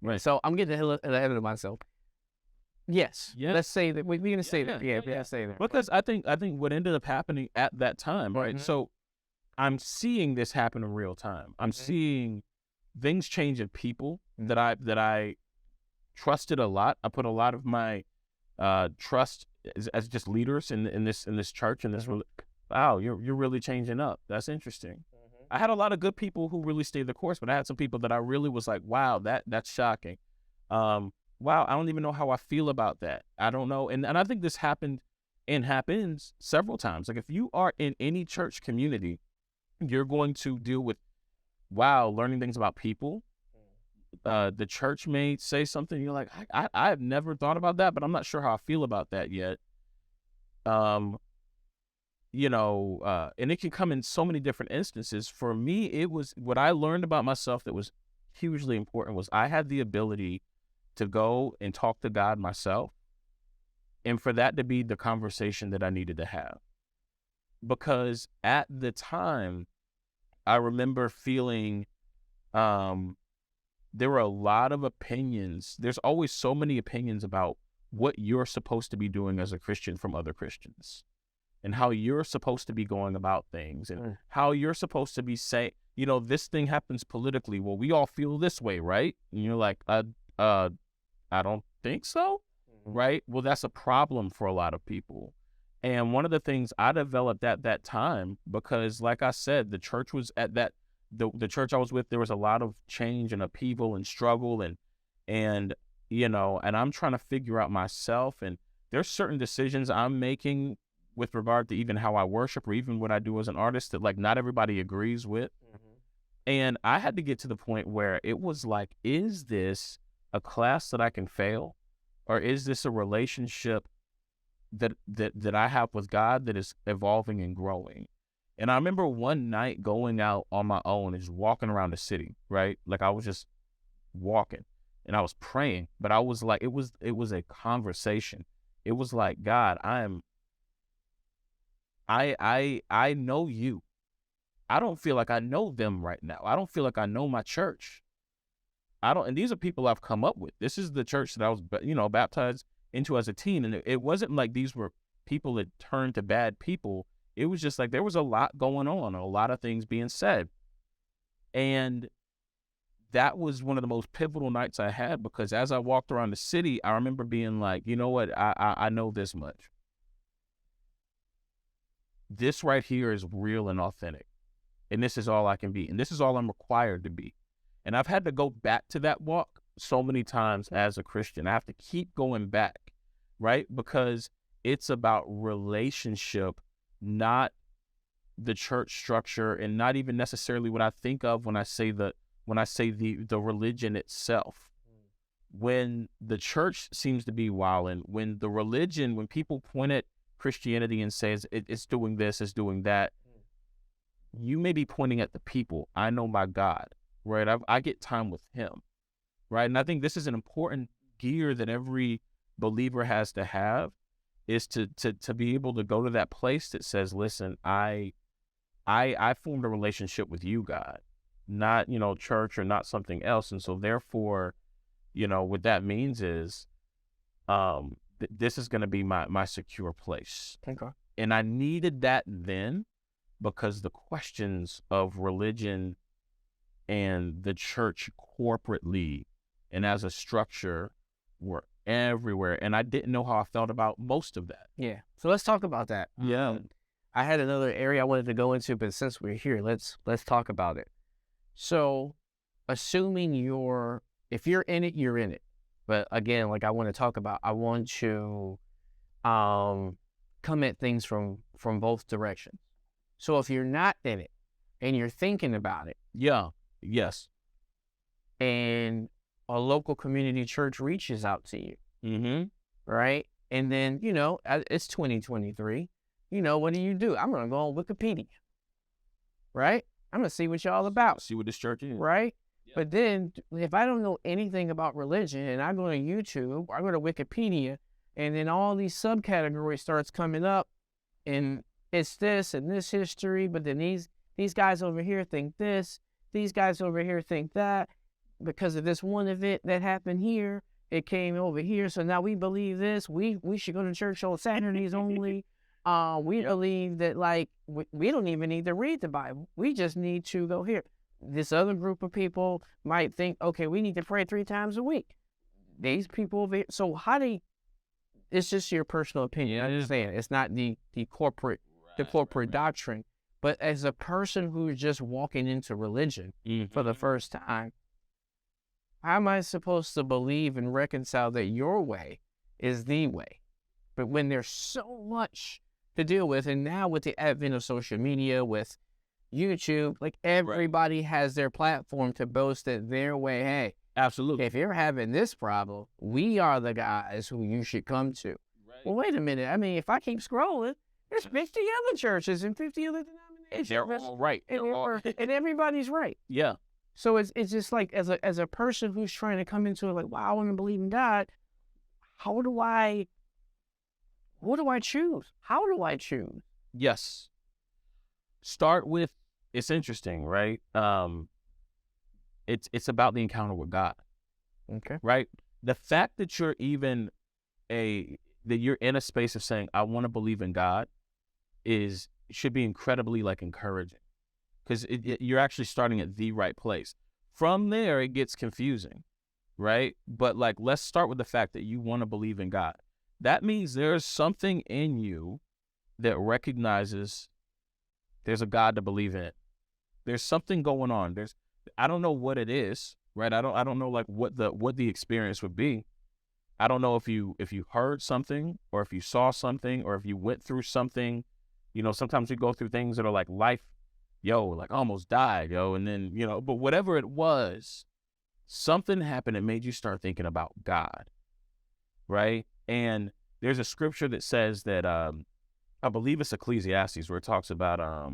S1: Right.
S2: So I'm getting ahead of myself. Yes.
S1: Yeah.
S2: Let's say that we're gonna say that. Yeah. Say that.
S1: Because I think what ended up happening at that time, right?
S2: Mhm.
S1: So I'm seeing this happen in real time. I'm seeing things change in people that I trusted a lot. I put a lot of my trust as just leaders in this church and this. Wow, you're really changing up. That's interesting. I had a lot of good people who really stayed the course, but I had some people that I really was like, wow, that's shocking. Wow, I don't even know how I feel about that. I don't know. And I think this happened and happens several times. Like if you are in any church community, you're going to deal with, learning things about people. The church may say something. You're like, I've never thought about that, but I'm not sure how I feel about that yet. And it can come in so many different instances. For me, it was what I learned about myself that was hugely important was I had the ability to go and talk to God myself, and for that to be the conversation that I needed to have. Because at the time, I remember feeling there were a lot of opinions. There's always so many opinions about what you're supposed to be doing as a Christian from other Christians, and how you're supposed to be going about things, and how you're supposed to be saying, this thing happens politically. Well, we all feel this way, right? And you're like, I don't think so, right? Well, that's a problem for a lot of people. And one of the things I developed at that time, because like I said, the church was at that, the church I was with, there was a lot of change and upheaval and struggle and I'm trying to figure out myself, and there's certain decisions I'm making with regard to even how I worship or even what I do as an artist that like not everybody agrees with. And I had to get to the point where it was like, is this a class that I can fail, or is this a relationship that I have with God that is evolving and growing? And I remember one night going out on my own and just walking around the city, right? Like I was just walking and I was praying, but I was like, it was a conversation. It was like, God, I know you. I don't feel like I know them right now. I don't feel like I know my church. And these are people I've come up with. This is the church that I was, baptized into as a teen. And it wasn't like these were people that turned to bad people. It was just like there was a lot going on, a lot of things being said. And that was one of the most pivotal nights I had, because as I walked around the city, I remember being like, you know what, I know this much. This right here is real and authentic. And this is all I can be. And this is all I'm required to be. And I've had to go back to that walk so many times as a Christian. I have to keep going back, right? Because it's about relationship, not the church structure, and not even necessarily what I think of when I say the religion itself. When the church seems to be wilding, when the religion, when people point at Christianity and says it's doing this, it's doing that, you may be pointing at the people. I know my God, right? I get time with him, right? And I think this is an important gear that every believer has to have, is to be able to go to that place that says, listen, I formed a relationship with you, God, not, church or not something else. And so therefore, what that means is, this is going to be my secure place.
S2: Okay.
S1: And I needed that then because the questions of religion and the church corporately and as a structure were everywhere. And I didn't know how I felt about most of that.
S2: Yeah. So let's talk about that.
S1: Yeah.
S2: I had another area I wanted to go into, but since we're here, let's talk about it. So, assuming if you're in it, you're in it. But again, like I want to talk about, I want to come at things from both directions. So if you're not in it and you're thinking about it,
S1: Yeah. Yes.
S2: and a local community church reaches out to you,
S1: Mm-hmm.
S2: right? And then, it's 2023. What do? I'm going to go on Wikipedia, right? I'm going to see what y'all about.
S1: See what this church is.
S2: Right? Yeah. But then if I don't know anything about religion and I go to YouTube, or I go to Wikipedia, and then all these subcategories starts coming up, and it's this and this history, but then these guys over here think this, these guys over here think that, because of this one event that happened here, it came over here, so now we believe this. We should go to church on Saturdays only. We believe that, like, we don't even need to read the Bible. We just need to go here. This other group of people might think, okay, we need to pray 3 times a week. These people over here. So it's just your personal opinion. I understand. It's not the corporate doctrine. But as a person who's just walking into religion for the first time, how am I supposed to believe and reconcile that your way is the way? But when there's so much to deal with, and now with the advent of social media, with YouTube, like everybody has their platform to boast that their way. Hey,
S1: absolutely.
S2: If you're having this problem, we are the guys who you should come to. Right. Well, wait a minute. I mean, if I keep scrolling, there's 50 other churches and 50 other denominations.
S1: They're all right.
S2: And everybody's right.
S1: Yeah.
S2: So it's just like, as a person who's trying to come into it, like, wow, I want to believe in God. What do I choose? How do I choose?
S1: Yes. Start with, it's interesting, right? It's about the encounter with God.
S2: Okay.
S1: Right? The fact that you're even that you're in a space of saying, I want to believe in God should be incredibly encouraging, because you're actually starting at the right place. From there, it gets confusing, right? But let's start with the fact that you want to believe in God. That means there's something in you that recognizes there's a God to believe in. There's something going on. I don't know what it is, right? I don't know what the experience would be. I don't know if you heard something, or if you saw something, or if you went through something. Sometimes we go through things that are like life, almost died, and then, but whatever it was, something happened that made you start thinking about God, right? And there's a scripture that says that, I believe it's Ecclesiastes, where it talks about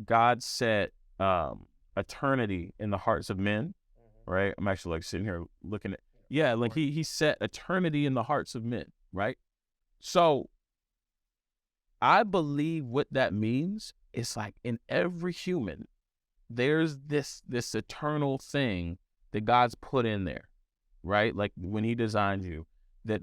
S1: God set eternity in the hearts of men, right? I'm actually sitting here looking at, he set eternity in the hearts of men, right? So I believe what that means is, in every human, there's this eternal thing that God's put in there, right? When he designed you, that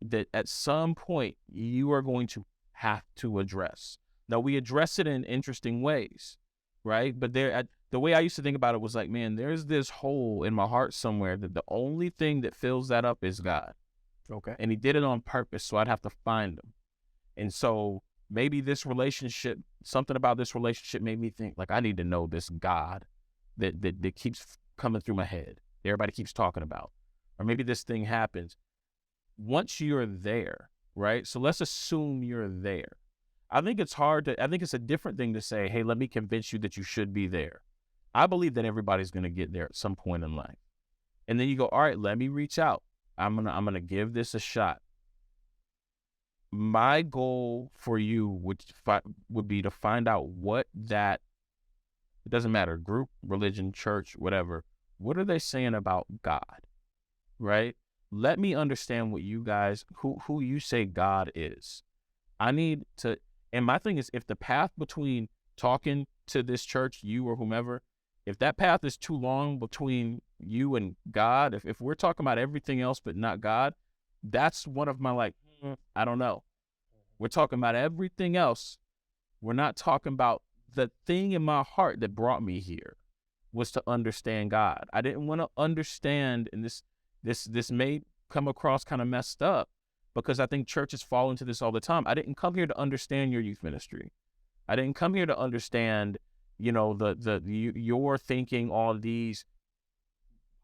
S1: that at some point you are going to have to address. Now, we address it in interesting ways, right? But the way I used to think about it was man, there's this hole in my heart somewhere that the only thing that fills that up is God.
S2: Okay.
S1: And he did it on purpose, so I'd have to find him. And so maybe this relationship, something about this relationship made me think, I need to know this God that keeps coming through my head, everybody keeps talking about. Or maybe this thing happens. Once you're there, right? So let's assume you're there. I think it's a different thing to say, hey, let me convince you that you should be there. I believe that everybody's going to get there at some point in life. And then you go, all right, let me reach out. I'm going to give this a shot. My goal for you would be to find out what it doesn't matter, group, religion, church, whatever. What are they saying about God, right? Let me understand what you guys, who you say God is. I need to, and my thing is, if the path between talking to this church, you or whomever, If that path is too long between you and God, if we're talking about everything else but not God, that's one of my I don't know. We're talking about everything else. We're not talking about the thing in my heart that brought me here was to understand God. I didn't want to understand, and this may come across kind of messed up because I think churches fall into this all the time. I didn't come here to understand your youth ministry. I didn't come here to understand, your thinking on these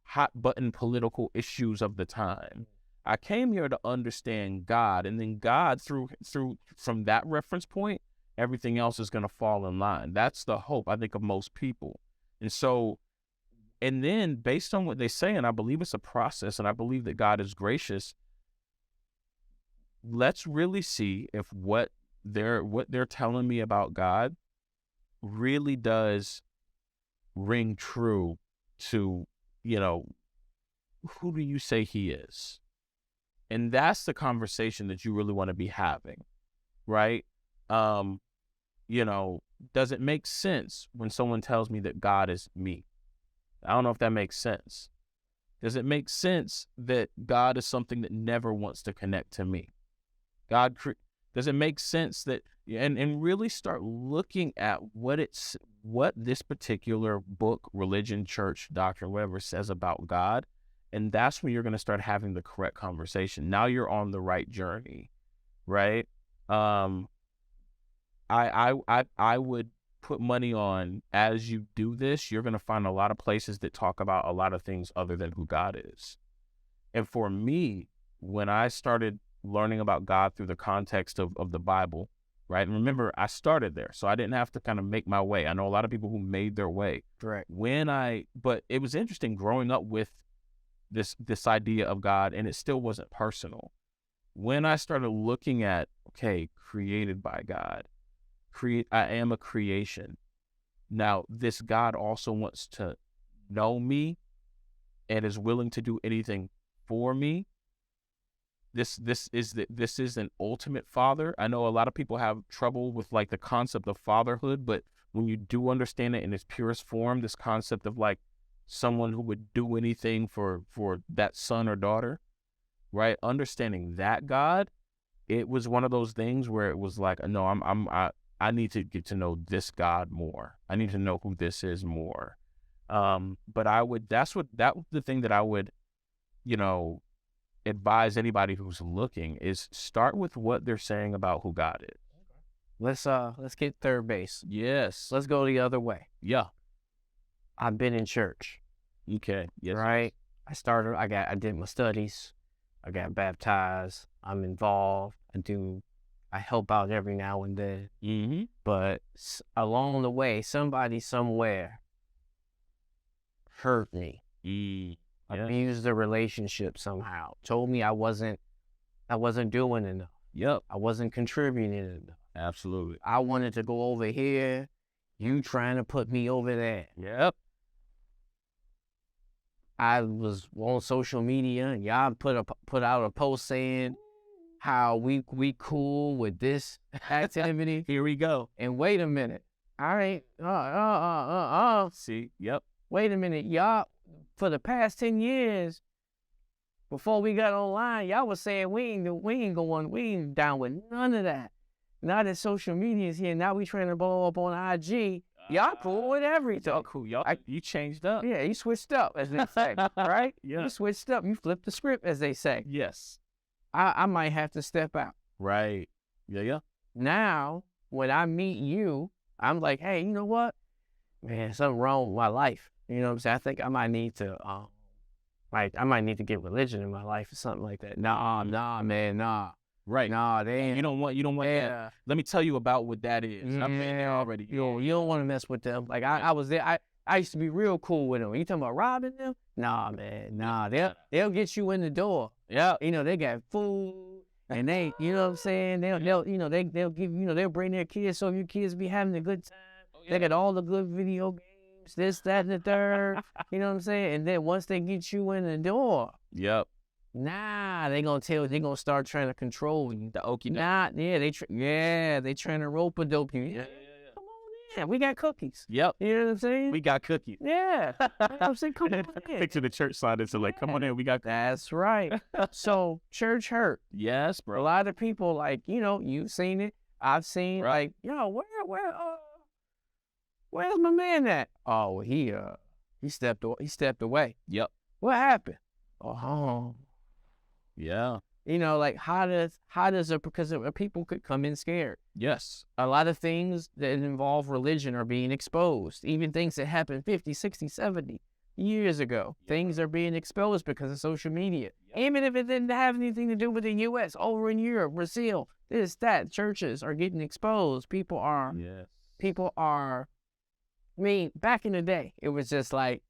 S1: hot button political issues of the time. I came here to understand God, and then God through from that reference point, everything else is going to fall in line. That's the hope, I think, of most people. And so, and then based on what they say, and I believe it's a process, and I believe that God is gracious, let's really see if what they're telling me about God really does ring true to, who do you say he is? And that's the conversation that you really want to be having, right? Does it make sense when someone tells me that God is me? I don't know if that makes sense. Does it make sense that God is something that never wants to connect to me? Does it make sense that, and really start looking at what this particular book, religion, church, doctrine, whatever says about God. And that's when you're going to start having the correct conversation. Now you're on the right journey, right? I would put money on, as you do this, you're going to find a lot of places that talk about a lot of things other than who God is. And for me, when I started learning about God through the context of the Bible, right? And remember, I started there, so I didn't have to kind of make my way. I know a lot of people who made their way.
S2: Correct.
S1: But it was interesting growing up with this idea of God, and it still wasn't personal. When I started looking at, okay, created by God, I am a creation. Now, this God also wants to know me and is willing to do anything for me. This is an ultimate father. I know a lot of people have trouble with the concept of fatherhood, but when you do understand it in its purest form, this concept of someone who would do anything for that son or daughter, right? Understanding that God, it was one of those things where it was no, I need to get to know this God more. I need to know who this is more. But that was the thing that I would, advise anybody who's looking is start with what they're saying about who God is.
S2: Let's get third base.
S1: Yes.
S2: Let's go the other way.
S1: Yeah.
S2: I've been in church.
S1: Okay. Yes.
S2: Right. I did my studies. I got baptized. I'm involved. I help out every now and then.
S1: Mm-hmm.
S2: But along the way, somebody somewhere hurt me. Abused the relationship somehow. Told me I wasn't doing enough.
S1: Yep.
S2: I wasn't contributing enough.
S1: Absolutely.
S2: I wanted to go over here. You trying to put me over there.
S1: Yep.
S2: I was on social media and y'all put out a post saying how we cool with this activity.
S1: Here we go.
S2: And wait a minute. All right.
S1: See, yep.
S2: Wait a minute. Y'all, for the past 10 years, before we got online, y'all was saying we ain't down with none of that. Now that social media is here, now we trying to blow up on IG. Y'all cool with everything.
S1: Y'all cool. You changed up.
S2: Yeah, you switched up, as they say, right?
S1: Yeah.
S2: You switched up. You flipped the script, as they say.
S1: Yes.
S2: I might have to step out.
S1: Right. Yeah.
S2: Now, when I meet you, I'm like, hey, you know what? Man, something wrong with my life. You know what I'm saying? I think I might need to, I might need to get religion in my life or something like that. Nah, man, nah.
S1: Right.
S2: Nah, they ain't.
S1: You don't want that. Let me tell you about what that is. I've been there already.
S2: You don't want to mess with them. Like I was there. I used to be real cool with them. You talking about robbing them? Nah, man. Nah, they'll get you in the door.
S1: Yeah.
S2: They got food and they, you know what I'm saying? They'll give, they'll bring their kids so your kids be having a good time. Oh, yeah. They got all the good video games, this, that, and the third. You know what I'm saying? And then once they get you in the door.
S1: Yep.
S2: Nah, they gonna start trying to control you.
S1: The okie doke.
S2: Nah, yeah, they trying to rope a dope you.
S1: Yeah.
S2: Come on yeah, we got cookies.
S1: Yep.
S2: You know what I'm saying?
S1: We got cookies.
S2: Yeah. I'm saying, come on in.
S1: Picture the church sign. It's like, come on in. We got cookies.
S2: That's right. So church hurt.
S1: Yes,
S2: A
S1: bro.
S2: lot of people, like, you've seen it. I've seen,
S1: Right.
S2: like, where's my man at? Oh, he stepped away.
S1: Yep.
S2: What happened? Oh,
S1: Yeah.
S2: like how does it, because people could come in scared.
S1: Yes.
S2: A lot of things that involve religion are being exposed. Even things that happened 50, 60, 70 years ago.
S1: Yeah.
S2: Things are being exposed because of social media.
S1: Yeah.
S2: Even if it didn't have anything to do with the U.S., over in Europe, Brazil, this, that, churches are getting exposed. People are, I mean, back in the day, it was just like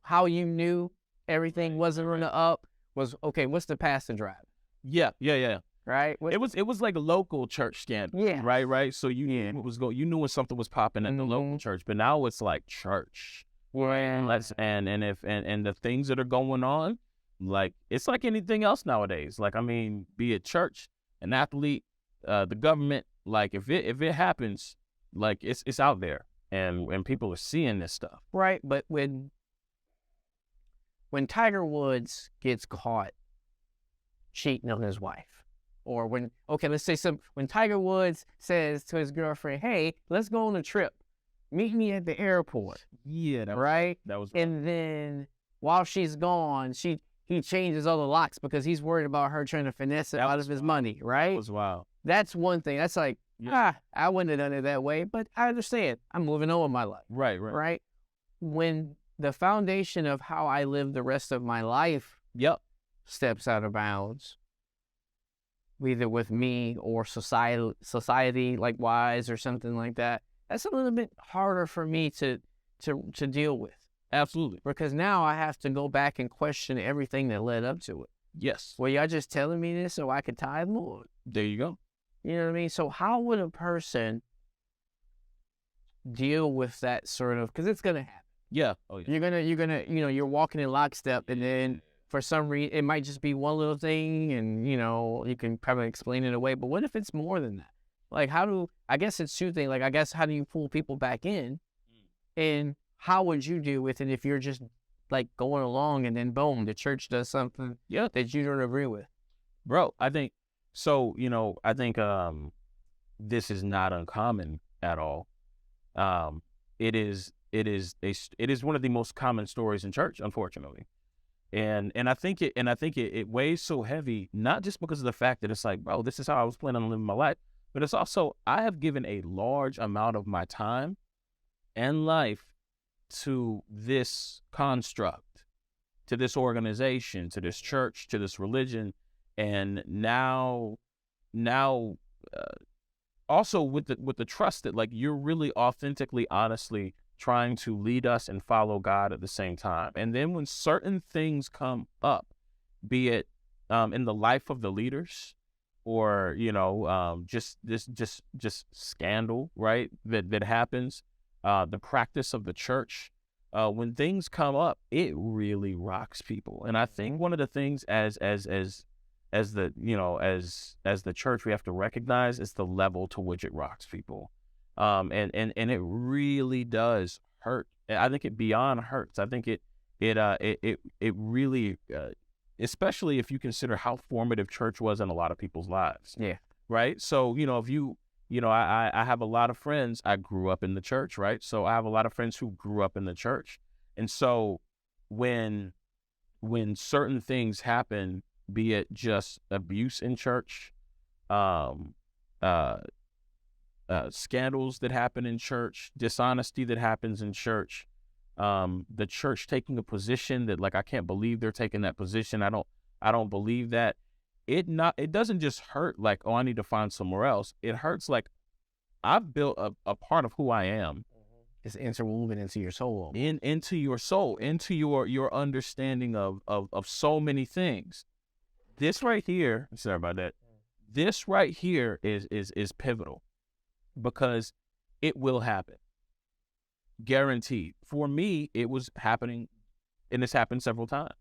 S2: how you knew everything wasn't on the up was, okay, what's the pastor drive?
S1: Yeah.
S2: Right?
S1: It was like a local church scandal.
S2: Yeah.
S1: Right. So you knew what was going. You knew when something was popping at the local church, but now it's like church.
S2: Well,
S1: and the things that are going on, like it's like anything else nowadays. Like, I mean, be it church, an athlete, the government. Like if it happens, like it's out there, and people are seeing this stuff.
S2: Right, but when Tiger Woods gets caught cheating on his wife, or when Tiger Woods says to his girlfriend, "Hey, let's go on a trip. Meet me at the airport."
S1: Yeah,
S2: right.
S1: That was.
S2: And then while she's gone, he changes all the locks because he's worried about her trying to finesse it out of his money. Right.
S1: That was wild.
S2: That's one thing. That's like, I wouldn't have done it that way, but I understand. I'm moving on with my life. Right. When the foundation of how I live the rest of my life steps out of bounds, either with me or society likewise or something like that, that's a little bit harder for me to deal with.
S1: Absolutely.
S2: Because now I have to go back and question everything that led up to it.
S1: Yes.
S2: Well, y'all just telling me this so I could tithe more?
S1: There you go.
S2: You know what I mean? So how would a person deal with that sort of, because it's going to happen.
S1: Yeah. Oh, yeah.
S2: You're gonna, you're walking in lockstep, and then for some reason, it might just be one little thing, and, you can probably explain it away. But what if it's more than that? Like, I guess it's two things. Like, I guess, how do you pull people back in? And how would you deal with it if you're just, like, going along and then, boom, the church does something that you don't agree with?
S1: Bro, I think, so, this is not uncommon at all. It is one of the most common stories in church, unfortunately. And I think it weighs so heavy, not just because of the fact that it's like, bro, this is how I was planning on living my life, but it's also, I have given a large amount of my time and life to this construct, to this organization, to this church, to this religion. And now also with the trust that, like, you're really authentically, honestly trying to lead us and follow God at the same time. And then when certain things come up, be it in the life of the leaders, or just scandal, right, that happens, the practice of the church, when things come up, it really rocks people. And I think one of the things as the church we have to recognize is the level to which it rocks people. And it really does hurt. I think it beyond hurts. I think it really, especially if you consider how formative church was in a lot of people's lives.
S2: Yeah.
S1: Right. So, if I have a lot of friends. I grew up in the church. Right. So I have a lot of friends who grew up in the church. And so when certain things happen, be it just abuse in church, scandals that happen in church, dishonesty that happens in church, the church taking a position that, like, I can't believe they're taking that position. I don't believe that. It doesn't just hurt like, oh, I need to find somewhere else. It hurts like I've built a part of who I am.
S2: It's interwoven into your soul.
S1: Into your soul, into your understanding of so many things. This right here, sorry about that. This right here is pivotal, because it will happen. Guaranteed. For me, it was happening, and it's happened several times.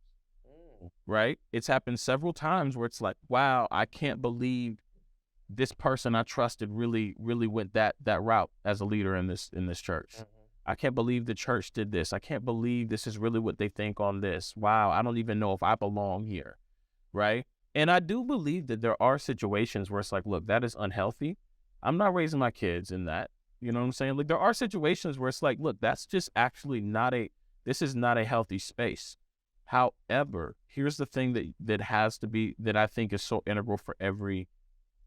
S1: Right? It's happened several times where it's like, wow, I can't believe this person I trusted really went that route as a leader in this church. I can't believe the church did this. I can't believe this is really what they think on this. Wow, I don't even know if I belong here, right? And I do believe that there are situations where it's like, look, that is unhealthy. I'm not raising my kids in that. You know what I'm saying? Like, there are situations where it's like, look, that's just actually this is not a healthy space. However, here's the thing that has to be, that I think is so integral for every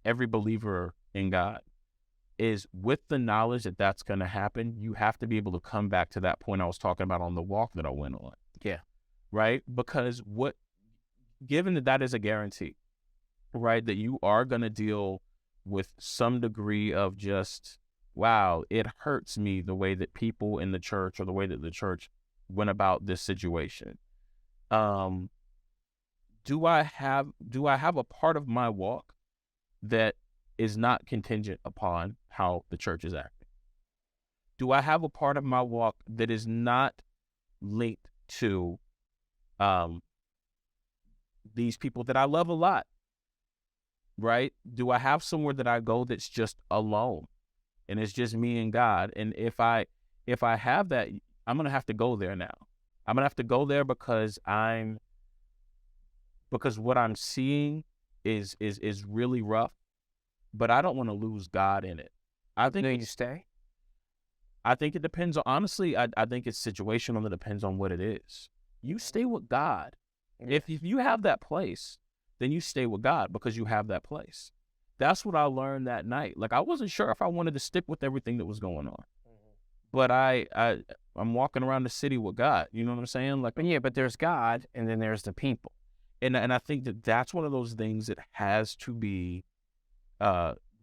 S1: believer in God, is with the knowledge that that's going to happen, you have to be able to come back to that point I was talking about on the walk that I went on.
S2: Yeah.
S1: Right? Because given that that is a guarantee, right, that you are going to deal with some degree of just, wow, it hurts me the way that people in the church, or the way that the church went about this situation. Do I have a part of my walk that is not contingent upon how the church is acting? Do I have a part of my walk that is not linked to these people that I love a lot, right? Do I have somewhere that I go that's just alone and it's just me and God? And if I have that, I'm going to have to go there now. I'm going to have to go there because what I'm seeing is really rough, but I don't want to lose God in it. I think
S2: you stay.
S1: I think it depends on, honestly, I think it's situational. It depends on what it is. You stay with God. If you have that place, then you stay with God because you have that place. That's what I learned that night. Like, I wasn't sure if I wanted to stick with everything that was going on, but I'm walking around the city with God. You know what I'm saying? Like,
S2: But there's God, and then there's the people.
S1: And I think that that's one of those things that has to be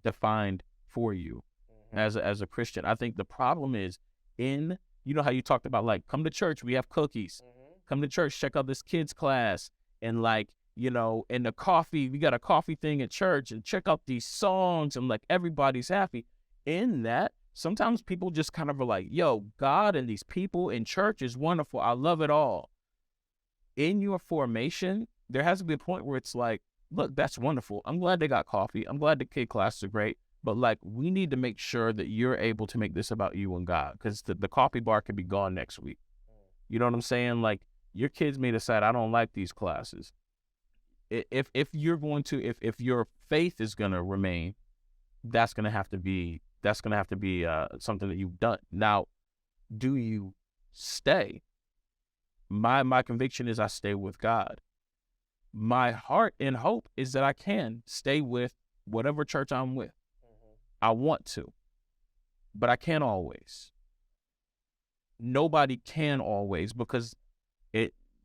S1: defined for you as a Christian. I think the problem is you know how you talked about, like, come to church, we have cookies. Come to church, check out this kids class, and, like, you know, and the coffee, we got a coffee thing at church, and check out these songs, and, like, everybody's happy. In that, sometimes people just kind of are like, yo, God and these people in church is wonderful. I love it all. In your formation, there has to be a point where it's like, look, that's wonderful. I'm glad they got coffee. I'm glad the kid classes are great. But, like, we need to make sure that you're able to make this about you and God, because the coffee bar could be gone next week. You know what I'm saying? Like, your kids may decide, I don't like these classes. If you're going to, if your faith is going to remain, that's going to have to be something that you've done. Now, do you stay? My conviction is I stay with God. My heart and hope is that I can stay with whatever church I'm with. I want to, but I can't always. Nobody can always, because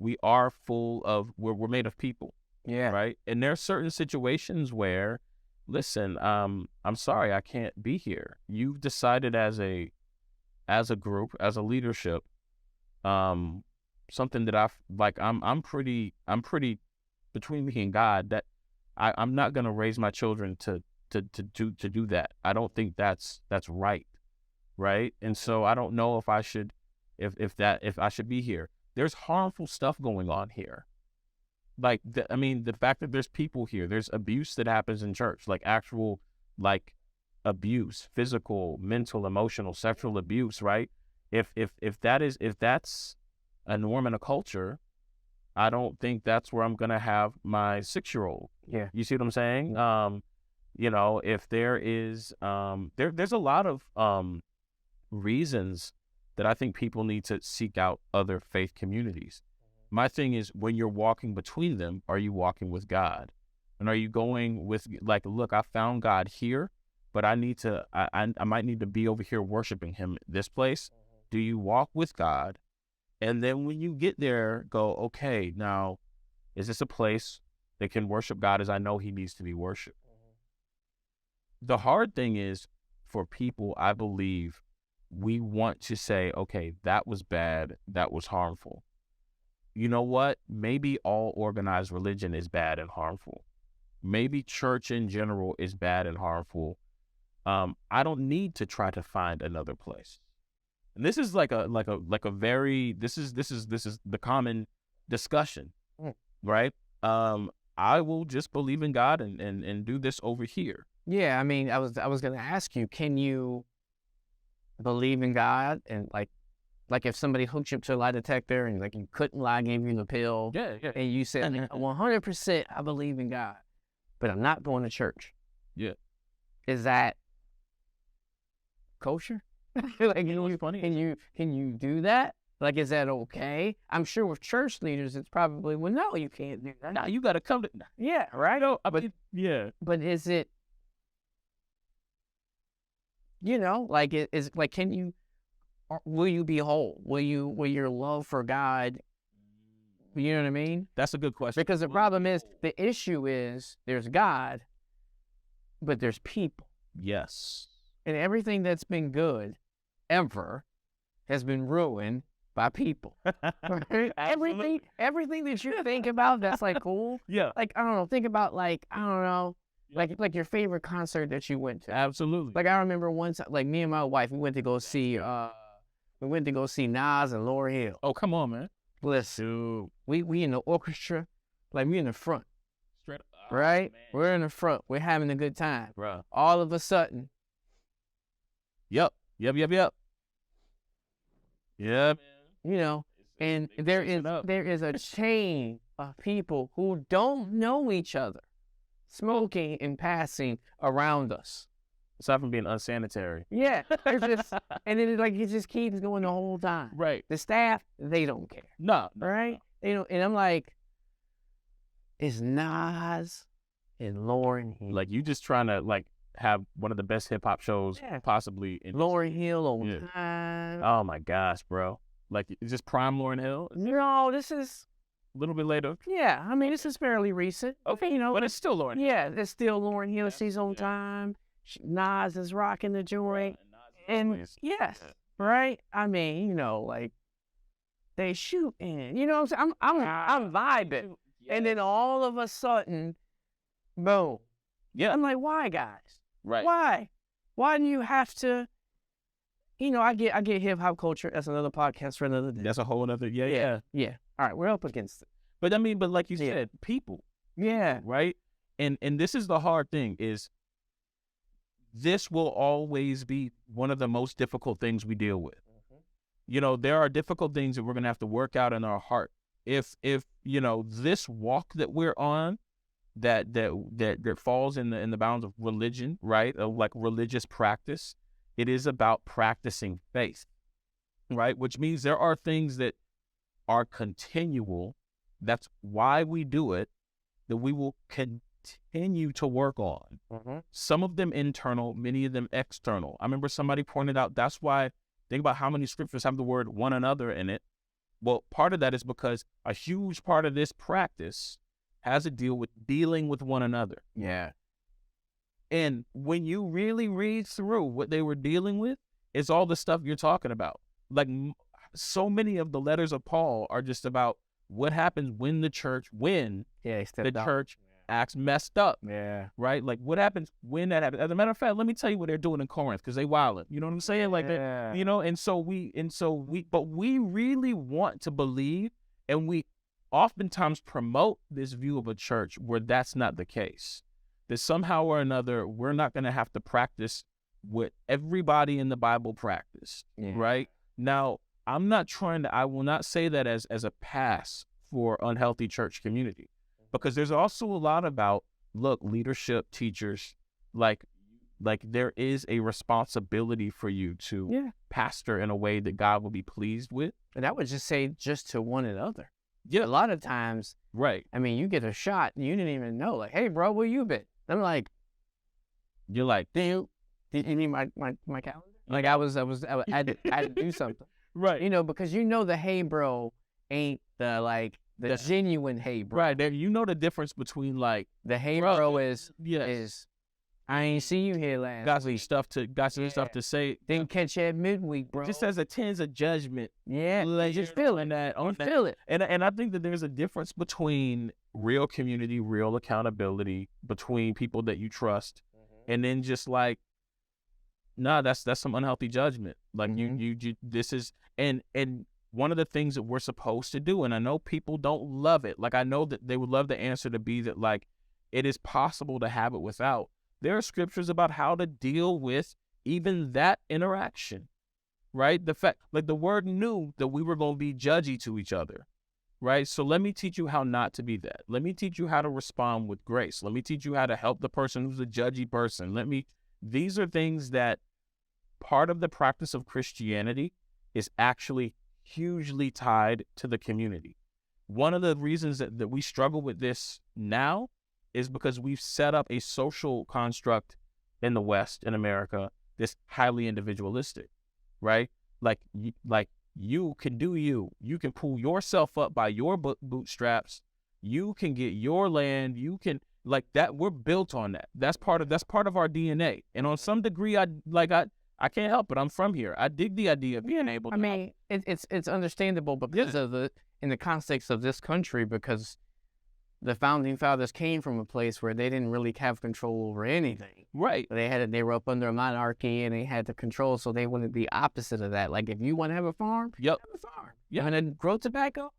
S1: we are full of, we're made of people.
S2: Yeah.
S1: Right. And there are certain situations where, listen, I'm sorry, I can't be here. You've decided as a group, as a leadership, something that I'm pretty between me and God, that I'm not going to raise my children to do that. I don't think that's right. Right. And so I don't know if I should, if I should be here. There's harmful stuff going on here. Like, the fact that there's people here, there's abuse that happens in church, like actual, like, abuse, physical, mental, emotional, sexual abuse, right? If that's a norm in a culture, I don't think that's where I'm going to have my 6-year-old.
S2: Yeah.
S1: You see what I'm saying? You know, if there is, there's a lot of reasons that I think people need to seek out other faith communities. My thing is, when you're walking between them, are you walking with God? And are you going with, like, look, I found God here, but I need to, I might need to be over here worshiping him this place. Do you walk with God? And then when you get there, go, okay, now, is this a place that can worship God as I know he needs to be worshiped? The hard thing is, for people, I believe, we want to say, okay, that was bad, that was harmful. You know what? Maybe all organized religion is bad and harmful. Maybe church in general is bad and harmful. I don't need to try to find another place. And this is like a very, this is the common discussion, right? I will just believe in God and do this over here.
S2: Yeah, I mean, I was going to ask you, can you believe in God and like if somebody hooked you up to a lie detector and like you couldn't lie, gave you the pill,
S1: Yeah.
S2: and you said 100% I believe in God, but I'm not going to church.
S1: Yeah.
S2: Is that kosher? Like,
S1: You know what's funny?
S2: Can you do that? Like, is that okay? I'm sure with church leaders, it's probably, well, no, you can't do that.
S1: Nah, you got to come to.
S2: Yeah, right.
S1: Yeah.
S2: But is it, like, is like, can you? Will you be whole? Will your love for God? You know what I mean?
S1: That's a good question.
S2: Because the problem is, the issue is, there's God, but there's people,
S1: Yes.
S2: and everything that's been good, ever, has been ruined by people. Right? everything that you think about that's like cool.
S1: Yeah.
S2: Like, I don't know. Think about like, I don't know, like your favorite concert that you went to.
S1: Absolutely.
S2: Like, I remember once, like me and my wife, we went to go see Nas and Lauryn Hill.
S1: Oh, come on, man.
S2: Listen, we in the orchestra, like we in the front,
S1: Straight up.
S2: right?
S1: Man.
S2: We're in the front. We're having a good time.
S1: Bruh.
S2: All of a sudden,
S1: Yep. Yeah, man.
S2: And there is a chain of people who don't know each other, smoking and passing around us.
S1: Aside from being unsanitary.
S2: Yeah, it's just, and then it just keeps going the whole time.
S1: Right.
S2: The staff, they don't care.
S1: No.
S2: Right? They don't, and I'm like, it's Nas and Lauryn Hill.
S1: Like, you just trying to like have one of the best hip hop shows possibly.
S2: Lauryn Hill on time.
S1: Oh my gosh, bro! Like, is this prime Lauryn Hill?
S2: No, this is
S1: A little bit later.
S2: Yeah, I mean, this is fairly recent.
S1: Okay, but it's still Lauryn Hill.
S2: Yeah, it's still Lauryn Hill. She's on time. Nas is rocking the joint. And yes, right? I mean, like, they shooting. You know what I'm saying? I'm vibing. Yes. And then all of a sudden, boom.
S1: Yeah.
S2: I'm like, why, guys?
S1: Right.
S2: Why? Why do you have to? I get hip hop culture. That's another podcast for another day.
S1: That's a whole other. Yeah.
S2: All right, we're up against it.
S1: But I mean, like you said, people.
S2: Yeah.
S1: Right. And this is the hard thing is. This will always be one of the most difficult things we deal with. Mm-hmm. There are difficult things that we're going to have to work out in our heart. If this walk that we're on, that falls in the bounds of religion, right? Of like religious practice, it is about practicing faith, right? Which means there are things that are continual. That's why we do it, that we will continue to work on. Mm-hmm. Some of them internal, many of them external. I remember somebody pointed out, that's why, think about how many scriptures have the word one another in it. Well, part of that is because a huge part of this practice has to deal with dealing with one another.
S2: Yeah.
S1: And when you really read through what they were dealing with, it's all the stuff you're talking about. Like, so many of the letters of Paul are just about what happens when the church, church acts messed up.
S2: Yeah.
S1: Right? Like, what happens when that happens? As a matter of fact, let me tell you what they're doing in Corinth, because they wildin'. You know what I'm saying? Like, but we really want to believe, and we oftentimes promote this view of a church where that's not the case. That somehow or another, we're not going to have to practice what everybody in the Bible practiced. Yeah. Right? Now, I will not say that as a pass for unhealthy church community. Because there's also a lot about, leadership, teachers, like there is a responsibility for you to pastor in a way that God will be pleased with.
S2: And I would just say just to one another.
S1: Yeah.
S2: A lot of times,
S1: right.
S2: I mean, you get a shot and you didn't even know, like, hey, bro, where you been? I'm like,
S1: you're like,
S2: did you need my calendar? Like, I had to do something.
S1: Right.
S2: Because the hey, bro ain't the genuine hey, bro.
S1: Right. The difference between like
S2: the hey, bro is I ain't see you here last.
S1: Got some stuff to say.
S2: Didn't catch you at midweek, bro.
S1: Just as a tens of judgment.
S2: Yeah. Just feeling that. Feel it.
S1: And I think that there's a difference between real community, real accountability between people that you trust, and then just like, nah, that's some unhealthy judgment. Like you this is and one of the things that we're supposed to do, and I know people don't love it. Like, I know that they would love the answer to be that, like, it is possible to have it without. there are scriptures about how to deal with even that interaction, right? The fact, like the word knew that we were going to be judgy to each other, right? So let me teach you how not to be that. Let me teach you how to respond with grace. Let me teach you how to help the person who's a judgy person. These are things that part of the practice of Christianity is actually hugely tied to the community. One of the reasons that we struggle with this now is because we've set up a social construct in the West, in America, that's highly individualistic, right? Like you can do you. You can pull yourself up by your bootstraps. You can get your land. You can like that. We're built on that. That's part of our DNA. And on some degree, I can't help it. I'm from here. I dig the idea of being able to.
S2: I mean, it's understandable, but because of in the context of this country, because the founding fathers came from a place where they didn't really have control over anything.
S1: Right.
S2: They were up under a monarchy and they had the control, so they wanted the opposite of that. Like if you want to have a farm,
S1: yep,
S2: have a farm.
S1: Yeah.
S2: You want to grow tobacco?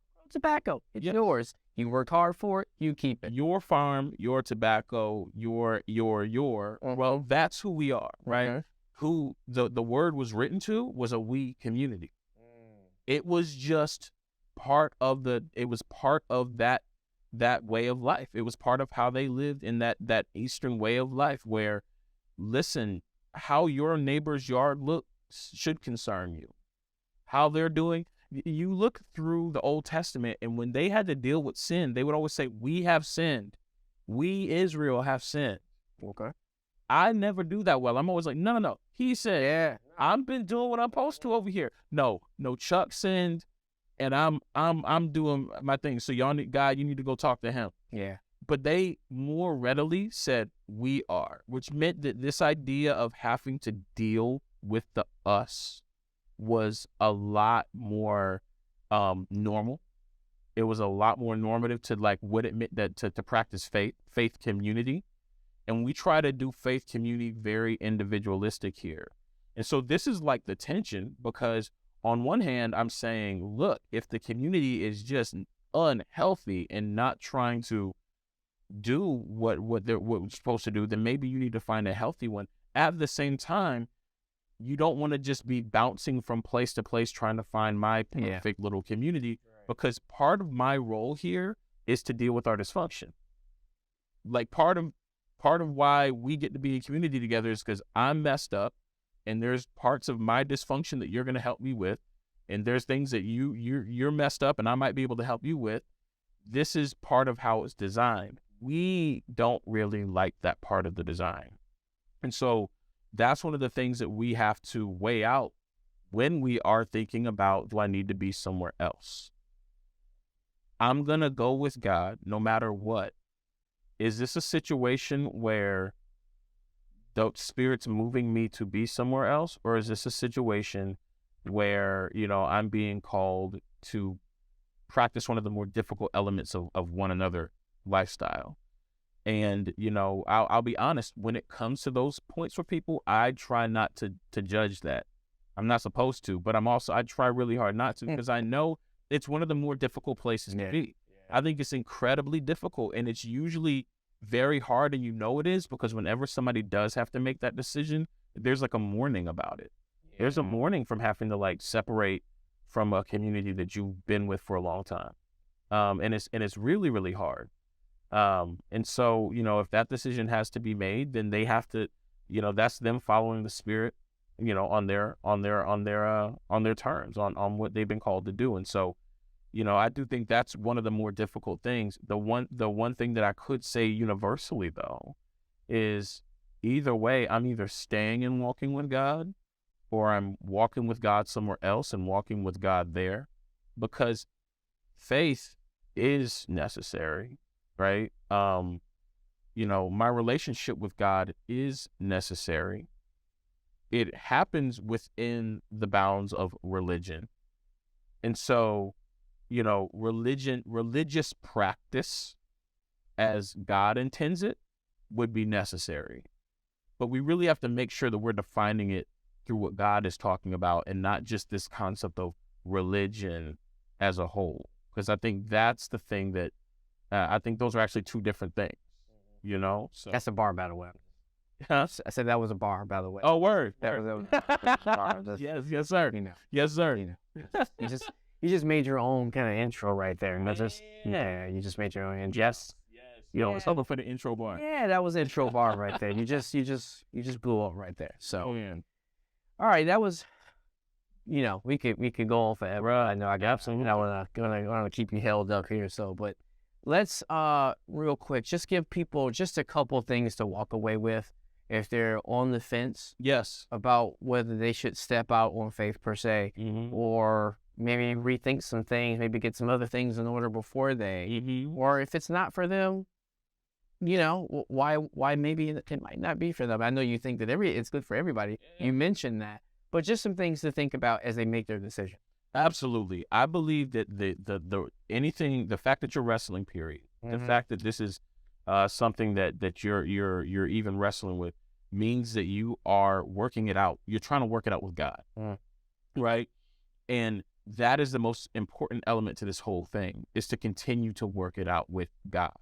S2: It's yours. You work hard for it, you keep it.
S1: Your farm, your tobacco, your. Well, that's who we are, right?
S2: Okay.
S1: Who the word was written to was a we community. It was just part of that way of life. It was part of how they lived in that Eastern way of life where, listen, how your neighbor's yard looks should concern you. How they're doing. You look through the Old Testament, and when they had to deal with sin, they would always say, we have sinned. We, Israel, have sinned.
S2: Okay.
S1: I never do that well. I'm always like, no. He said,
S2: yeah,
S1: I've been doing what I'm supposed to over here. No, Chuck sinned, and I'm doing my thing. So y'all need God, you need to go talk to him.
S2: Yeah.
S1: But they more readily said we are, which meant that this idea of having to deal with the us was a lot more normal. It was a lot more normative to like what it meant that to practice faith community. And we try to do faith community very individualistic here. And so this is like the tension, because on one hand, I'm saying, look, if the community is just unhealthy and not trying to do what we're supposed to do, then maybe you need to find a healthy one. At the same time, you don't want to just be bouncing from place to place trying to find my perfect little community, because part of my role here is to deal with our dysfunction. Like part of why we get to be in community together is because I'm messed up, and there's parts of my dysfunction that you're going to help me with, and there's things that you're messed up and I might be able to help you with. This is part of how it's designed. We don't really like that part of the design. And so that's one of the things that we have to weigh out when we are thinking about, do I need to be somewhere else? I'm going to go with God no matter what. Is this a situation where the Spirit's moving me to be somewhere else? Or is this a situation where, I'm being called to practice one of the more difficult elements of one another lifestyle? And, I'll be honest, when it comes to those points for people, I try not to judge that. I'm not supposed to, but I try really hard not to, because I know it's one of the more difficult places to be. I think it's incredibly difficult, and it's usually very hard, and it is, because whenever somebody does have to make that decision, there's like a mourning about it. There's a mourning from having to like separate from a community that you've been with for a long time. And it's really, really hard. And so, if that decision has to be made, then they have to, that's them following the Spirit, on their terms, on what they've been called to do. And so, I do think that's one of the more difficult things. The one thing that I could say universally, though, is either way, I'm either staying and walking with God, or I'm walking with God somewhere else and walking with God there, because faith is necessary, right? My relationship with God is necessary. It happens within the bounds of religion. And so, religious practice as God intends it would be necessary. But we really have to make sure that we're defining it through what God is talking about, and not just this concept of religion as a whole. Because I think that's the thing that, I think those are actually two different things, So
S2: that's a bar battle weapon.
S1: Huh?
S2: I said that was a bar, by the way.
S1: Oh, word.
S2: That was a bar. Just,
S1: Yes, sir.
S2: you know,
S1: Yes, sir.
S2: you know, you just made your own kind of intro right there. And you just made your own intro.
S1: Yes.
S2: You know,
S1: It's over for the intro bar.
S2: yeah, that was intro bar right there. You just blew up right there. So,
S1: Oh, yeah.
S2: all right, that was, you know, we could go on forever. I know I got some. I wanna keep you held up here. So, but let's real quick just give people just a couple things to walk away with if they're on the fence
S1: Yes.
S2: about whether they should step out on faith per se, or maybe rethink some things, maybe get some other things in order before they, or if it's not for them, you know, why maybe it might not be for them. I know you think that it's good for everybody. Yeah. You mentioned that, but just some things to think about as they make their decision.
S1: Absolutely. I believe that the fact that you're wrestling, period, the fact that this is something that you're even wrestling with means that you are working it out. You're trying to work it out with God, right? And that is the most important element to this whole thing, is to continue to work it out with God,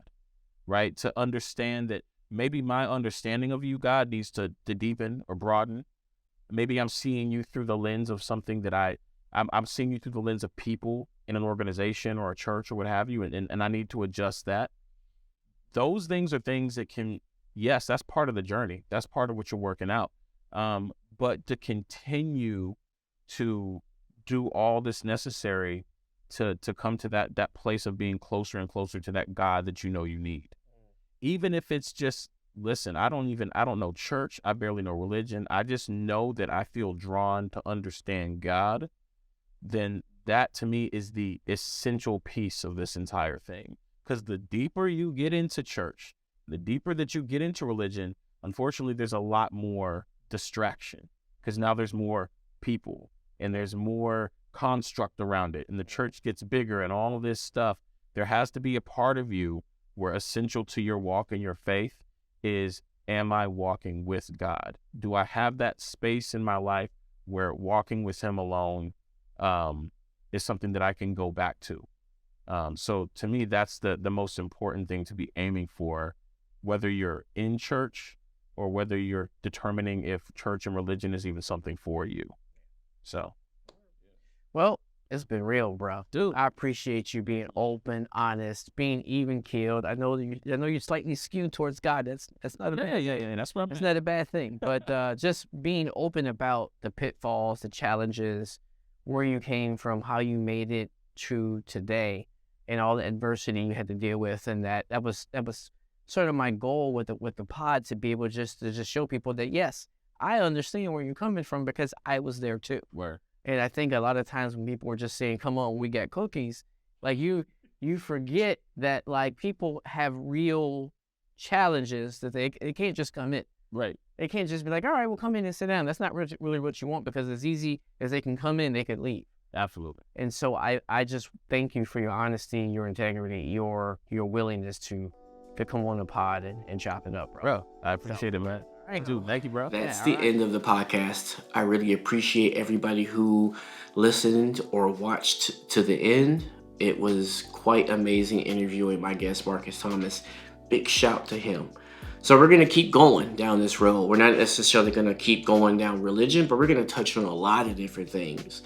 S1: right? To understand that maybe my understanding of you, God, needs to deepen or broaden. Maybe I'm seeing you through the lens of something that I'm seeing you through the lens of people in an organization or a church or what have you, and I need to adjust that. Those things are things that can, yes, that's part of the journey. That's part of what you're working out. But to continue to do all this necessary to come to that place of being closer and closer to that God that you know you need. Even if it's just, listen, I don't know church. I barely know religion. I just know that I feel drawn to understand God. Then that to me is the essential piece of this entire thing. Because the deeper you get into church, the deeper that you get into religion, unfortunately, there's a lot more distraction. Because now there's more people and there's more construct around it. And the church gets bigger and all of this stuff. There has to be a part of you where essential to your walk and your faith is, am I walking with God? Do I have that space in my life where walking with him alone is something that I can go back to? So to me, that's the most important thing to be aiming for, whether you're in church or whether you're determining if church and religion is even something for you. So.
S2: Well, it's been real, bro.
S1: Dude,
S2: I appreciate you being open, honest, being even keeled. I know you're slightly skewed towards God. That's not a bad
S1: thing. That's what
S2: It's not a bad thing. But just being open about the pitfalls, the challenges, where you came from, how you made it to today, and all the adversity you had to deal with, and that was sort of my goal with the pod, to be able to show people that yes, I understand where you're coming from because I was there too.
S1: Where.
S2: And I think a lot of times when people are just saying, come on, we got cookies, like you forget that like people have real challenges that they can't just come in.
S1: Right.
S2: They can't just be like, all right, well, come in and sit down. That's not really what you want, because as easy as they can come in, they could leave.
S1: Absolutely.
S2: And so I just thank you for your honesty, your integrity, your willingness to come on the pod and chop it up, bro.
S1: I appreciate it, man. Dude, thank you, bro.
S3: That's the end of the podcast. I really appreciate everybody who listened or watched to the end. It was quite amazing interviewing my guest, Marcus Thomas. Big shout to him. So we're going to keep going down this road. We're not necessarily going to keep going down religion, but we're going to touch on a lot of different things.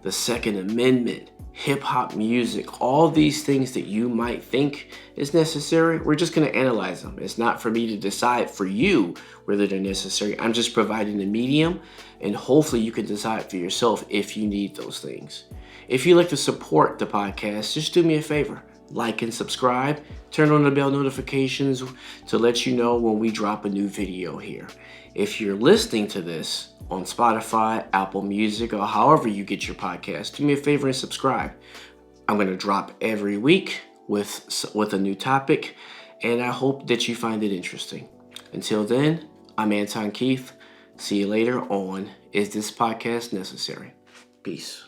S3: The Second Amendment, hip-hop music, all these things that you might think is necessary, we're just going to analyze them. It's not for me to decide for you whether they're necessary. I'm just providing a medium, and hopefully you can decide for yourself if you need those things. If you'd like to support the podcast, just do me a favor. Like and subscribe. Turn on the bell notifications to let you know when we drop a new video here. If you're listening to this on Spotify, Apple Music, or however you get your podcast, do me a favor and subscribe. I'm going to drop every week with a new topic, and I hope that you find it interesting. Until then, I'm Anton Keith. See you later on Is This Podcast Necessary? Peace.